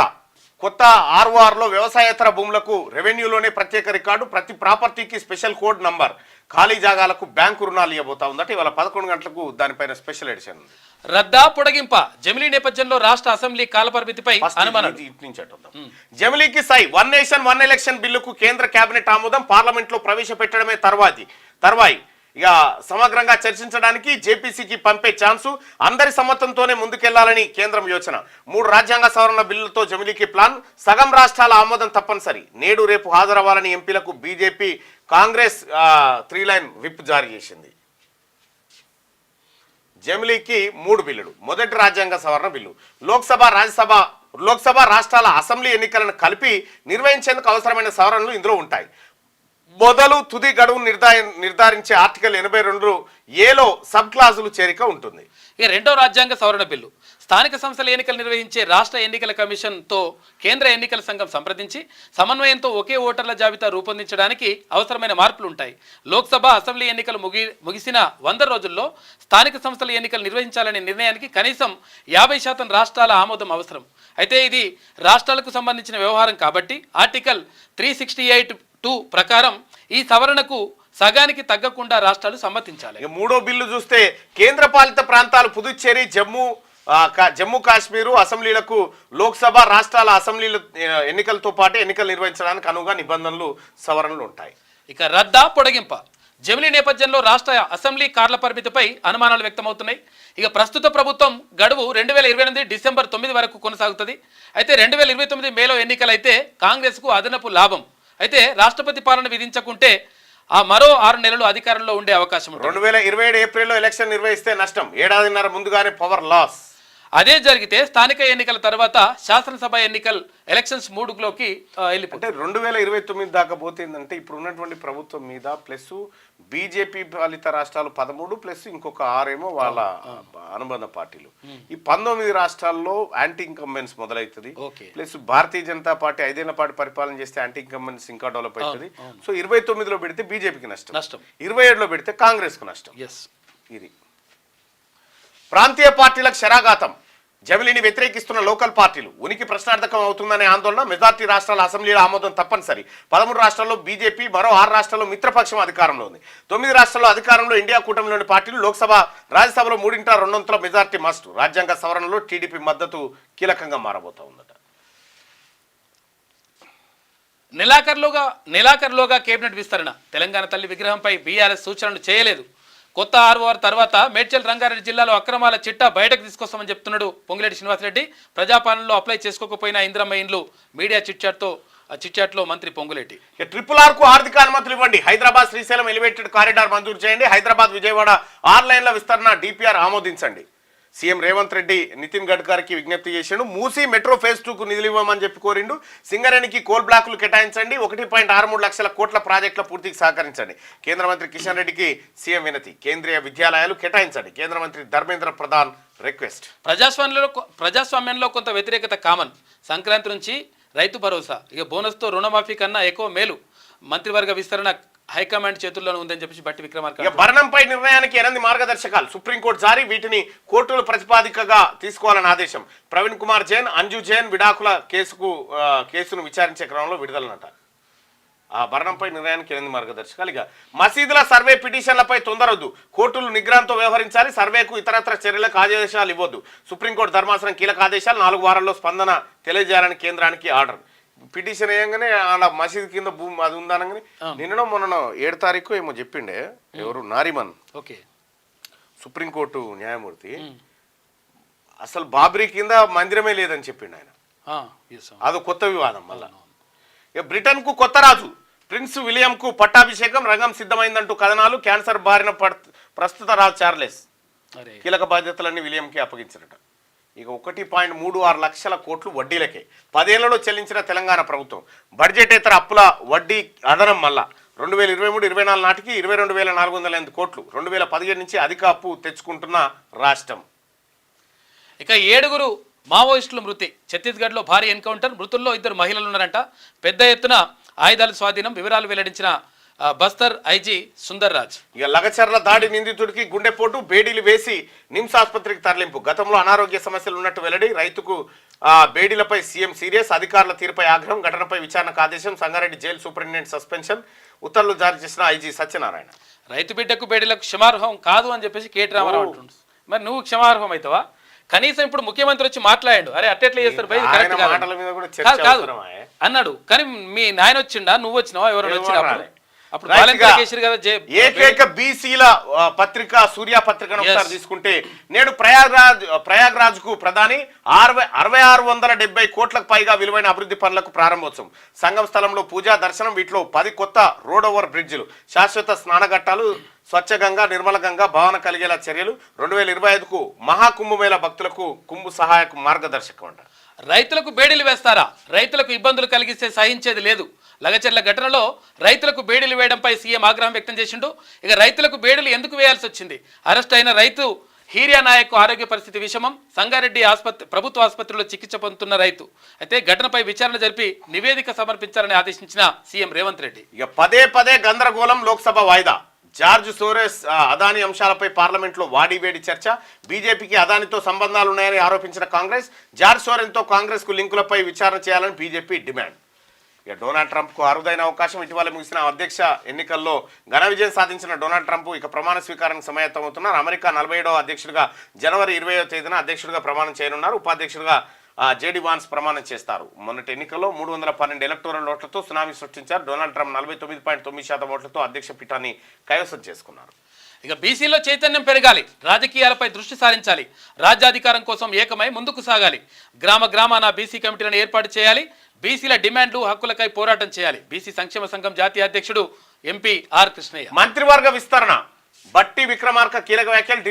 కొత్త ఆర్ఓఆర్లో వ్యవసాయేతర భూములకు రెవెన్యూలోనే ప్రత్యేక రికార్డు. ప్రతి ప్రాపర్టీకి స్పెషల్ కోడ్ నంబర్. ఖాళీ జాగాలకు బ్యాంకు రుణాలు ఇవ్వబోతా ఉందట. ఇవాళ 11 గంటలకు దానిపైన స్పెషల్ ఎడిషన్ ఉంది. రద్దా పొడిగింప, జమిలీ నేపథ్యంలో రాష్ట్ర అసెంబ్లీ కాలపరిమితిపై అనుమానం. జమిలీకి సై, వన్ నేషన్ వన్ ఎలక్షన్ బిల్లుకు కేంద్ర కేబినెట్ ఆమోదం. పార్లమెంట్ లో ప్రవేశపెట్టడమే తర్వాయి. ఇక సమగ్రంగా చర్చించడానికి జేపీసీకి పంపే ఛాన్సు. అందరి సమ్మతంతోనే ముందుకెళ్లాలని కేంద్రం యోచన. 3 రాజ్యాంగ సవరణ బిల్లులతో జమిలీకి ప్లాన్. సగం రాష్ట్రాల ఆమోదం తప్పనిసరి. నేడు రేపు హాజరవ్వాలని ఎంపీలకు బీజేపీ కాంగ్రెస్ 3 లైన్ విప్ జారీ చేసింది. జమిలీకి 3 బిల్లులు. మొదటి రాజ్యాంగ సవరణ బిల్లు. లోక్సభ రాష్ట్రాల అసెంబ్లీ ఎన్నికలను కలిపి నిర్వహించేందుకు అవసరమైన సవరణలు ఇందులో ఉంటాయి. మొదలు తుది గడువు నిర్ధారించే ఆర్టికల్ 82 ఏలో సబ్ క్లాజులు చేరిక ఉంటుంది. ఇక రెండో రాజ్యాంగ సవరణ బిల్లు స్థానిక సంస్థల ఎన్నికలు నిర్వహించే రాష్ట్ర ఎన్నికల కమిషన్తో కేంద్ర ఎన్నికల సంఘం సంప్రదించి సమన్వయంతో ఒకే ఓటర్ల జాబితా రూపొందించడానికి అవసరమైన మార్పులు ఉంటాయి. లోక్సభ అసెంబ్లీ ఎన్నికలు ముగిసిన 100 రోజుల్లో స్థానిక సంస్థల ఎన్నికలు నిర్వహించాలనే నిర్ణయానికి కనీసం 50% రాష్ట్రాల ఆమోదం అవసరం. అయితే ఇది రాష్ట్రాలకు సంబంధించిన వ్యవహారం కాబట్టి ఆర్టికల్ 368(2) ప్రకారం ఈ సవరణకు సగానికి తగ్గకుండా రాష్ట్రాలు సమ్మతించాలి. మూడో బిల్లు చూస్తే కేంద్ర పాలిత ప్రాంతాలు పుదుచ్చేరి, జమ్మూ కాశ్మీరు అసెంబ్లీలకు లోక్సభ రాష్ట్రాల అసెంబ్లీల ఎన్నికలతో పాటు ఎన్నికలు నిర్వహించడానికి అనువుగా నిబంధనలు సవరణలు ఉంటాయి. ఇక రద్దా పొడిగింప జమిలీ నేపథ్యంలో రాష్ట్ర అసెంబ్లీ కార్ల పరిమితిపై అనుమానాలు వ్యక్తమవుతున్నాయి. ఇక ప్రస్తుత ప్రభుత్వం గడువు 2028 డిసెంబర్ 9 వరకు కొనసాగుతుంది. అయితే 2029 మేలో ఎన్నికలైతే కాంగ్రెస్కు అదనపు లాభం. అయితే రాష్ట్రపతి పాలన విధించకుంటే ఆ మరో 6 నెలలు అధికారంలో ఉండే అవకాశం ఉంది. 2027 ఏప్రిల్లో ఎలక్షన్ నిర్వహిస్తే నష్టం, ఏడాదిన్నర ముందుగానే పవర్ లాస్. అదే జరిగితే స్థానిక ఎన్నికల తర్వాత శాసనసభ ఎలక్షన్స్ 3లోకి వెళ్ళిపోతే 2029 దాకా పోతుందంటే ఇప్పుడు ఉన్నటువంటి ప్రభుత్వం మీద ప్లస్ బీజేపీ పాలిత రాష్ట్రాలు 13 ప్లస్ ఇంకొక 6 ఏమో వాళ్ళ అనుబంధ పార్టీలు. ఈ 19 రాష్ట్రాల్లో యాంటీ ఇన్కంబెన్స్ మొదలవుతుంది. ప్లస్ భారతీయ జనతా పార్టీ 5 ఏళ్ల పాటు పరిపాలన చేస్తే యాంటీ ఇన్కంబెన్స్ ఇంకా డెవలప్ అవుతుంది. సో 29లో పెడితే బీజేపీకి నష్టం, 27లో పెడితే కాంగ్రెస్ కు నష్టం. ఇది ప్రాంతీయ పార్టీలకు శరాఘాతం. జమిలీని వ్యతిరేకిస్తున్న లోకల్ పార్టీలు ఉనికి ప్రశ్నార్థకం అవుతుందనే ఆందోళన. మెజార్టీ రాష్ట్రాల అసెంబ్లీల ఆమోదం తప్పనిసరి. 13 రాష్ట్రాల్లో బీజేపీ, మరో 6 రాష్ట్రాల్లో మిత్రపక్షం అధికారంలో ఉంది. 9 రాష్ట్రాల్లో అధికారంలో ఇండియా కూటమిలోని పార్టీలు. లోక్సభ, రాజ్యసభలో 3/2 మెజార్టీ మస్ట్. రాజ్యాంగ సవరణలో టీడీపీ మద్దతు కీలకంగా మారబోతా ఉందట. నెలాఖరులోగా కేబినెట్ విస్తరణ. తెలంగాణ తల్లి విగ్రహంపై బీఆర్ఎస్ సూచనలు చేయలేదు. కొత్త ఆర్ఓఆర్ తర్వాత మేడ్చల్ రంగారెడ్డి జిల్లాలో అక్రమాల చిట్టా బయటకు తీసుకొస్తామని చెప్తున్నాడు పొంగులేటి శ్రీనివాసరెడ్డి. ప్రజాపాలనలో అప్లై చేసుకోకపోయినా ఇందిరమ్మ ఇండ్లు. మీడియా చిట్చాట్లో మంత్రి పొంగులేటి. RRR కు ఆర్థిక అనుమతులు ఇవ్వండి. హైదరాబాద్ శ్రీశైలం ఎలివేటెడ్ కారిడార్ మంజూరు చేయండి. హైదరాబాద్ విజయవాడ 6 లైన్ల విస్తరణ డిపిఆర్ ఆమోదించండి. సీఎం రేవంత్ రెడ్డి నితిన్ గడ్కరీకి విజ్ఞప్తి చేసిండు. మూసీ మెట్రో ఫేజ్ 2కు నిధులు ఇవ్వమని చెప్పి కోరిండు. సింగరేణికి కోల్ బ్లాకులు కేటాయించండి. 1.63 లక్షల కోట్ల ప్రాజెక్టుల పూర్తికి సహకరించండి. కేంద్ర మంత్రి కిషన్ రెడ్డికి సీఎం వినతి. కేంద్రీయ విద్యాలయాలు కేటాయించండి. కేంద్ర మంత్రి ధర్మేంద్ర ప్రధాన్ రిక్వెస్ట్. ప్రజాస్వామ్యంలో కొంత వ్యతిరేకత కామన్. సంక్రాంతి నుంచి రైతు భరోసా, ఇక బోనస్తో రుణమాఫీ కన్నా ఎక్కువ మేలు. మంత్రివర్గ విస్తరణ హైకమాండ్ చేతుల్లోనే ఉందని చెప్పి బట్టి విక్రమార్క. భరణంపై నిర్ణయానికి 8 మార్గదర్శకాలు సుప్రీంకోర్టు జారీ. వీటిని కోర్టుల ప్రతిపాదికగా తీసుకోవాలని ఆదేశం. ప్రవీణ్ కుమార్ జైన్, అంజు జైన్ విడాకుల కేసును విచారించే క్రమంలో విడుదలనట. ఆ భరణంపై నిర్ణయానికి 8 మార్గదర్శకాలు. ఇక మసీదుల సర్వే పిటిషన్లపై తొందరొద్దు. కోర్టులు నిగ్రహంతో వ్యవహరించాలి. సర్వేకు ఇతరత్ర చర్యలకు ఆదేశాలు ఇవ్వద్దు. సుప్రీంకోర్టు ధర్మాసనం కీలక ఆదేశాలు. 4 వారాల్లో స్పందన తెలియజేయాలని కేంద్రానికి ఆర్డర్. పిటిషన్ వేయంగానే ఆడ మసీదు కింద భూమి అది ఉందనగానే నిన్న మొన్న 7 తారీఖు ఏమో చెప్పిండే ఎవరు నారిమన్ సుప్రీంకోర్టు న్యాయమూర్తి, అసలు బాబ్రీ కింద మందిరమే లేదని చెప్పిండు ఆయన. అది కొత్త వివాదం. మళ్ళా ఇక బ్రిటన్ కు కొత్త రాజు. ప్రిన్స్ విలియం కు పట్టాభిషేకం. రంగం సిద్ధమైందంటూ కథనాలు. క్యాన్సర్ బారిన ప్రస్తుత రాజు చార్లెస్. కీలక బాధ్యతలన్నీ విలియంకి అప్పగించారట. ఇక 1.36 లక్షల కోట్లు వడ్డీలకే 10 ఏళ్లలో చెల్లించిన తెలంగాణ ప్రభుత్వం. బడ్జెటేతర అప్పుల వడ్డీ అదనం. మళ్ళా 2023-24 నాటికి 22,408 కోట్లు. 2017 నుంచి అధిక అప్పు తెచ్చుకుంటున్న రాష్ట్రం. ఇక 7 మావోయిస్టుల మృతి. ఛత్తీస్గఢ్లో భారీ ఎన్కౌంటర్. మృతుల్లో 2 మహిళలు ఉన్నారంట. పెద్ద ఎత్తున ఆయుధాల స్వాధీనం. వివరాలు వెల్లడించిన బస్తర్ ఐజీ సుందర్ రాజ్. ఇక లగచర్ల దాడి నిందితుడికి గుండెపోటు. బేడీలు వేసి నిమ్స్ ఆసుపత్రికి తరలింపు. గతంలో అనారోగ్య సమస్యలు ఉన్నట్టు వెల్లడి. రైతుకు బేడీలపై సీఎం సీరియస్. అధికారుల తీరుపై ఆగ్రహం. ఘటనపై విచారణకు ఆదేశం. Sangareddy jail superintendent suspension. ఉత్తర్వులు జారీ చేసిన ఐజీ సత్యనారాయణ. రైతు బిడ్డకు బేడీలకు క్షమార్హం కాదు అని చెప్పేసి కేటీ రామారావు అంటుండు. మరి నువ్వు క్షమార్హం అవుతావా? కనీసం ఇప్పుడు ముఖ్యమంత్రి వచ్చి మాట్లాడాడు. అరే అట్టెట్లా చేస్తారు కాదు అన్నాడు. కానీ మీ నాయన వచ్చిండా, నువ్వు వచ్చినావా, ఎవరైనా వచ్చినప్పుడు? ఏకైక బీసీల పత్రిక సూర్య పత్రికను ఒకసారి తీసుకుంటే నేడు ప్రయాగ్రాజ్ కు ప్రధాని 6,670 కోట్లకు పైగా విలువైన అభివృద్ధి పనులకు ప్రారంభోత్సవం. సంగం స్థలంలో పూజా దర్శనం. వీటిలో 10 కొత్త రోడ్ ఓవర్ బ్రిడ్జిలు, శాశ్వత స్నానఘట్టాలు, స్వచ్ఛగంగా నిర్మలగంగా భావన కలిగేలా చర్యలు. 2025కు మహాకుంభమేళ భక్తులకు కుంభు సహాయక మార్గదర్శకం అంట. రైతులకు బేడీలు వేస్తారా? రైతులకు ఇబ్బందులు కలిగిస్తే సహించేది లేదు. లగచర్ల ఘటనలో రైతులకు బేడీలు వేయడంపై సీఎం ఆగ్రహం వ్యక్తం చేసిండు. ఇక రైతులకు బేడీలు ఎందుకు వేయాల్సి వచ్చింది? అరెస్ట్ అయిన రైతు హీరియా నాయక్ ఆరోగ్య పరిస్థితి విషమం. సంగారెడ్డి ప్రభుత్వ ఆసుపత్రిలో చికిత్స పొందుతున్న రైతు. అయితే ఘటనపై విచారణ జరిపి నివేదిక సమర్పించాలని ఆదేశించిన సీఎం రేవంత్ రెడ్డి. ఇక పదే గందరగోళం, లోక్సభ వాయిదా. జార్జ్ సోరెస్ అదానీ అంశాలపై పార్లమెంట్లో వాడివేడి చర్చ. బీజేపీకి అదానితో సంబంధాలు ఉన్నాయని ఆరోపించిన కాంగ్రెస్, జార్జ్ సోరెన్తో కాంగ్రెస్ కు లింకులపై విచారణ చేయాలని బీజేపీ డిమాండ్. ఇక డొనాల్డ్ ట్రంప్ కు అరుదైన అవకాశం. ఇటీవల ముగిసిన అధ్యక్ష ఎన్నికల్లో ఘన విజయం సాధించిన డొనాల్డ్ ట్రంప్ ఇక ప్రమాణ స్వీకారానికి సమాయత్తమవుతున్నారు. అమెరికా 47వ అధ్యక్షుడిగా జనవరి 20వ తేదీన అధ్యక్షుడిగా ప్రమాణం చేయనున్నారు. ఉపాధ్యక్షుడిగా జేడీ వాన్స్ ప్రమాణం చేస్తారు. మొన్నటి ఎన్నికల్లో 312 ఎలక్టోరల్ ఓట్లతో సునామీ సృష్టించారు. డొనాల్డ్ ట్రంప్ 49.9% ఓట్లతో అధ్యక్ష పీఠాన్ని కైవసం చేసుకున్నారు. ఇక బీసీలో చైతన్యం పెరగాలి, రాజకీయాలపై దృష్టి సారించాలి, రాజ్యాధికారం కోసం ఏకమై ముందుకు సాగాలి, గ్రామాన బీసీ కమిటీలను ఏర్పాటు చేయాలి, బీసీల డిమాండ్లు హక్కులకై పోరాటం చేయాలి. బీసీ సంక్షేమ సంఘం జాతీయ అధ్యక్షుడు ఎంపీ ఆర్ కృష్ణయ్య. మంత్రివర్గ విస్తరణ. బట్టి విక్రమార్క కీలక వ్యాఖ్యలు.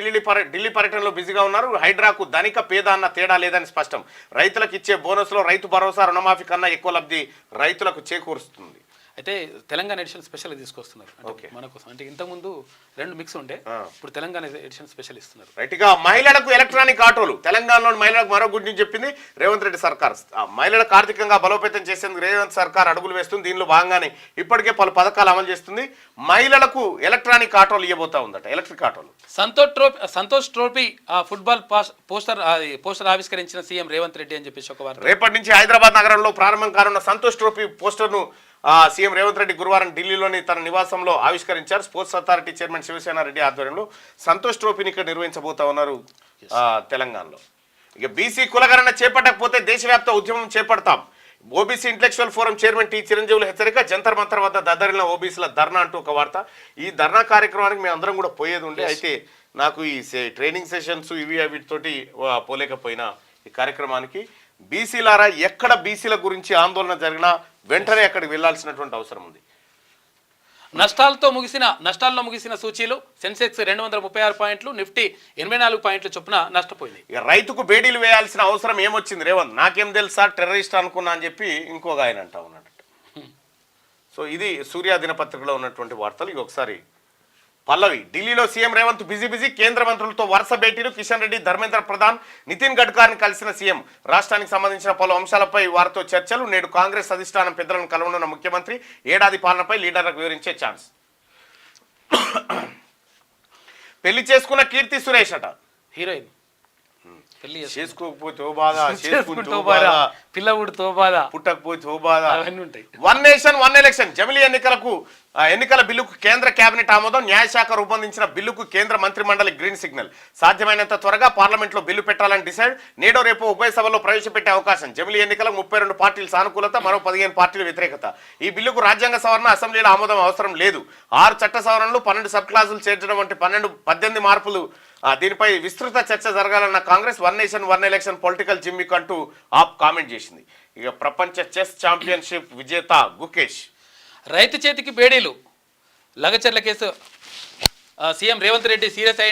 ఢిల్లీ పర్యటనలో బిజీగా ఉన్నారు. హైడ్రాకు ధనిక పేద అన్న తేడా లేదని స్పష్టం. రైతులకు ఇచ్చే బోనస్లో రైతు భరోసా రుణమాఫీ కన్నా ఎక్కువ లబ్ధి రైతులకు చేకూరుస్తుంది. అయితే తెలంగాణ ఎడిషన్ స్పెషల్ తీసుకొస్తున్నారు మన కోసం. అంటే ఇంతకుముందు 2 మిక్స్ ఉండే, ఇప్పుడు తెలంగాణ ఎడిషన్ స్పెషల్ ఇస్తున్నారు. రైట్ గా మహిళలకు ఎలక్ట్రానిక్ ఆటోలు. తెలంగాణలోని మహిళలకు మరో గుడ్ న్యూస్ చెప్పింది రేవంత్ రెడ్డి సర్కార్. మహిళలకు ఆర్థికంగా బలోపేతం చేసేందుకు రేవంత్ సర్కార్ అడుగులు వేస్తుంది. దీనిలో భాగంగానే ఇప్పటికే పలు పథకాలు అమలు చేస్తుంది. మహిళలకు ఎలక్ట్రానిక్ ఆటోలు ఇవ్వబోతా ఉందట, ఎలక్ట్రిక్ ఆటోలు. సంతోష్ ట్రోఫీ ఫుట్బాల్ పోస్టర్ ఆవిష్కరించిన సీఎం రేవంత్ రెడ్డి అని చెప్పేసి ఒక వార్త. రేపటి నుంచి హైదరాబాద్ నగరంలో ప్రారంభం కానున్న సంతోష్ ట్రోఫీ పోస్టర్ను సీఎం రేవంత్ రెడ్డి గురువారం ఢిల్లీలోని తన నివాసంలో ఆవిష్కరించారు. Sports authority chairman Shivasena Reddy ఆధ్వర్యంలో సంతోష్ ట్రోఫీని ఇక్కడ నిర్వహించబోతా ఉన్నారు తెలంగాణలో. ఇక బీసీ కులగణన చేపట్టకపోతే దేశవ్యాప్త ఉద్యమం చేపడతాం. OBC intellectual forum chairman T చిరంజీవుల హెచ్చరిక. జంతర్ మంతర్ వద్ద దద్దరిన ఓబీసీల ధర్నా అంటూ ఒక వార్త. ఈ ధర్నా కార్యక్రమానికి మేము అందరం కూడా పోయేది ఉండే, అయితే నాకు ఈ ట్రైనింగ్ సెషన్స్ ఇవి వీటితోటి పోలేకపోయినా ఈ కార్యక్రమానికి. బీసీలారా, ఎక్కడ బీసీల గురించి ఆందోళన జరిగినా వెంటనే అక్కడికి వెళ్లాల్సినటువంటి అవసరం ఉంది. నష్టాల్లో ముగిసిన సూచీలు. సెన్సెక్స్ 236 పాయింట్లు, నిఫ్టీ 84 పాయింట్ల చొప్పున నష్టపోయింది. ఇక రైతుకు బేడీలు వేయాల్సిన అవసరం ఏమొచ్చింది రేవంత్? నాకేం తెలుసా, టెర్రరిస్ట్ అనుకున్నా అని చెప్పి ఇంకొక ఆయన అంటా ఉన్నాడు. సో ఇది సూర్య దినపత్రికలో ఉన్నటువంటి వార్తలు. ఇక ఒకసారి పల్లవి. ఢిల్లీలో సీఎం రేవంత్ బిజీ. కేంద్ర మంత్రులతో వరుస భేటీలు. కిషన్ రెడ్డి, ధర్మేంద్ర ప్రధాన్, నితిన్ గడ్కరీని కలిసిన సీఎం. రాష్ట్రానికి సంబంధించిన పలు అంశాలపై వారితో చర్చలు. నేడు కాంగ్రెస్ అధిష్టానం పెద్దలను కలవనున్న ముఖ్యమంత్రి. ఏడాది పాలనపై లీడర్లకు వివరించే ఛాన్స్. పెళ్లి చేసుకున్న కీర్తి సురేష్ అట హీరోయిన్. చేసుకోకపోతే ఓ బాధ, చేసుకుంటూ పిల్ల ఊడితో బాధ, పుట్టకపోతే ఓ బాధ, అవన్నీ ఉంటాయి. 1 నేషన్ 1 ఎలక్షన్. జమిలీ ఎన్నికల బిల్లుకు కేంద్ర కేబినెట్ ఆమోదం. న్యాయశాఖ రూపొందించిన బిల్లుకు కేంద్ర మంత్రిమండలి గ్రీన్ సిగ్నల్. సాధ్యమైనంత త్వరగా పార్లమెంట్లో బిల్లు పెట్టాలని డిసైడ్. నేడో రేపు ఉభయ సభలో ప్రవేశపెట్టే అవకాశం. జమిలీ ఎన్నికలకు 32 పార్టీలు సానుకూలత, మరో 15 పార్టీలు వ్యతిరేకత. ఈ బిల్లుకు రాజ్యాంగ సవరణ, అసెంబ్లీలో ఆమోదం అవసరం లేదు. 6 చట్ట సవరణలు, 12 సబ్ క్లాజులు చేర్చడం వంటి 18 మార్పులు. దీనిపై విస్తృత చర్చ జరగాలన్న Congress. 1 nation 1 election political gimmick అంటూ ఆప్ కామెంట్ చేసింది. ఇక ప్రపంచ చెస్ ఛాంపియన్షిప్ విజేత గుకేష్. రైతు చేతికి బేడీలు. Lagacharla case CM Revanth Reddy serious అయ్యిండు.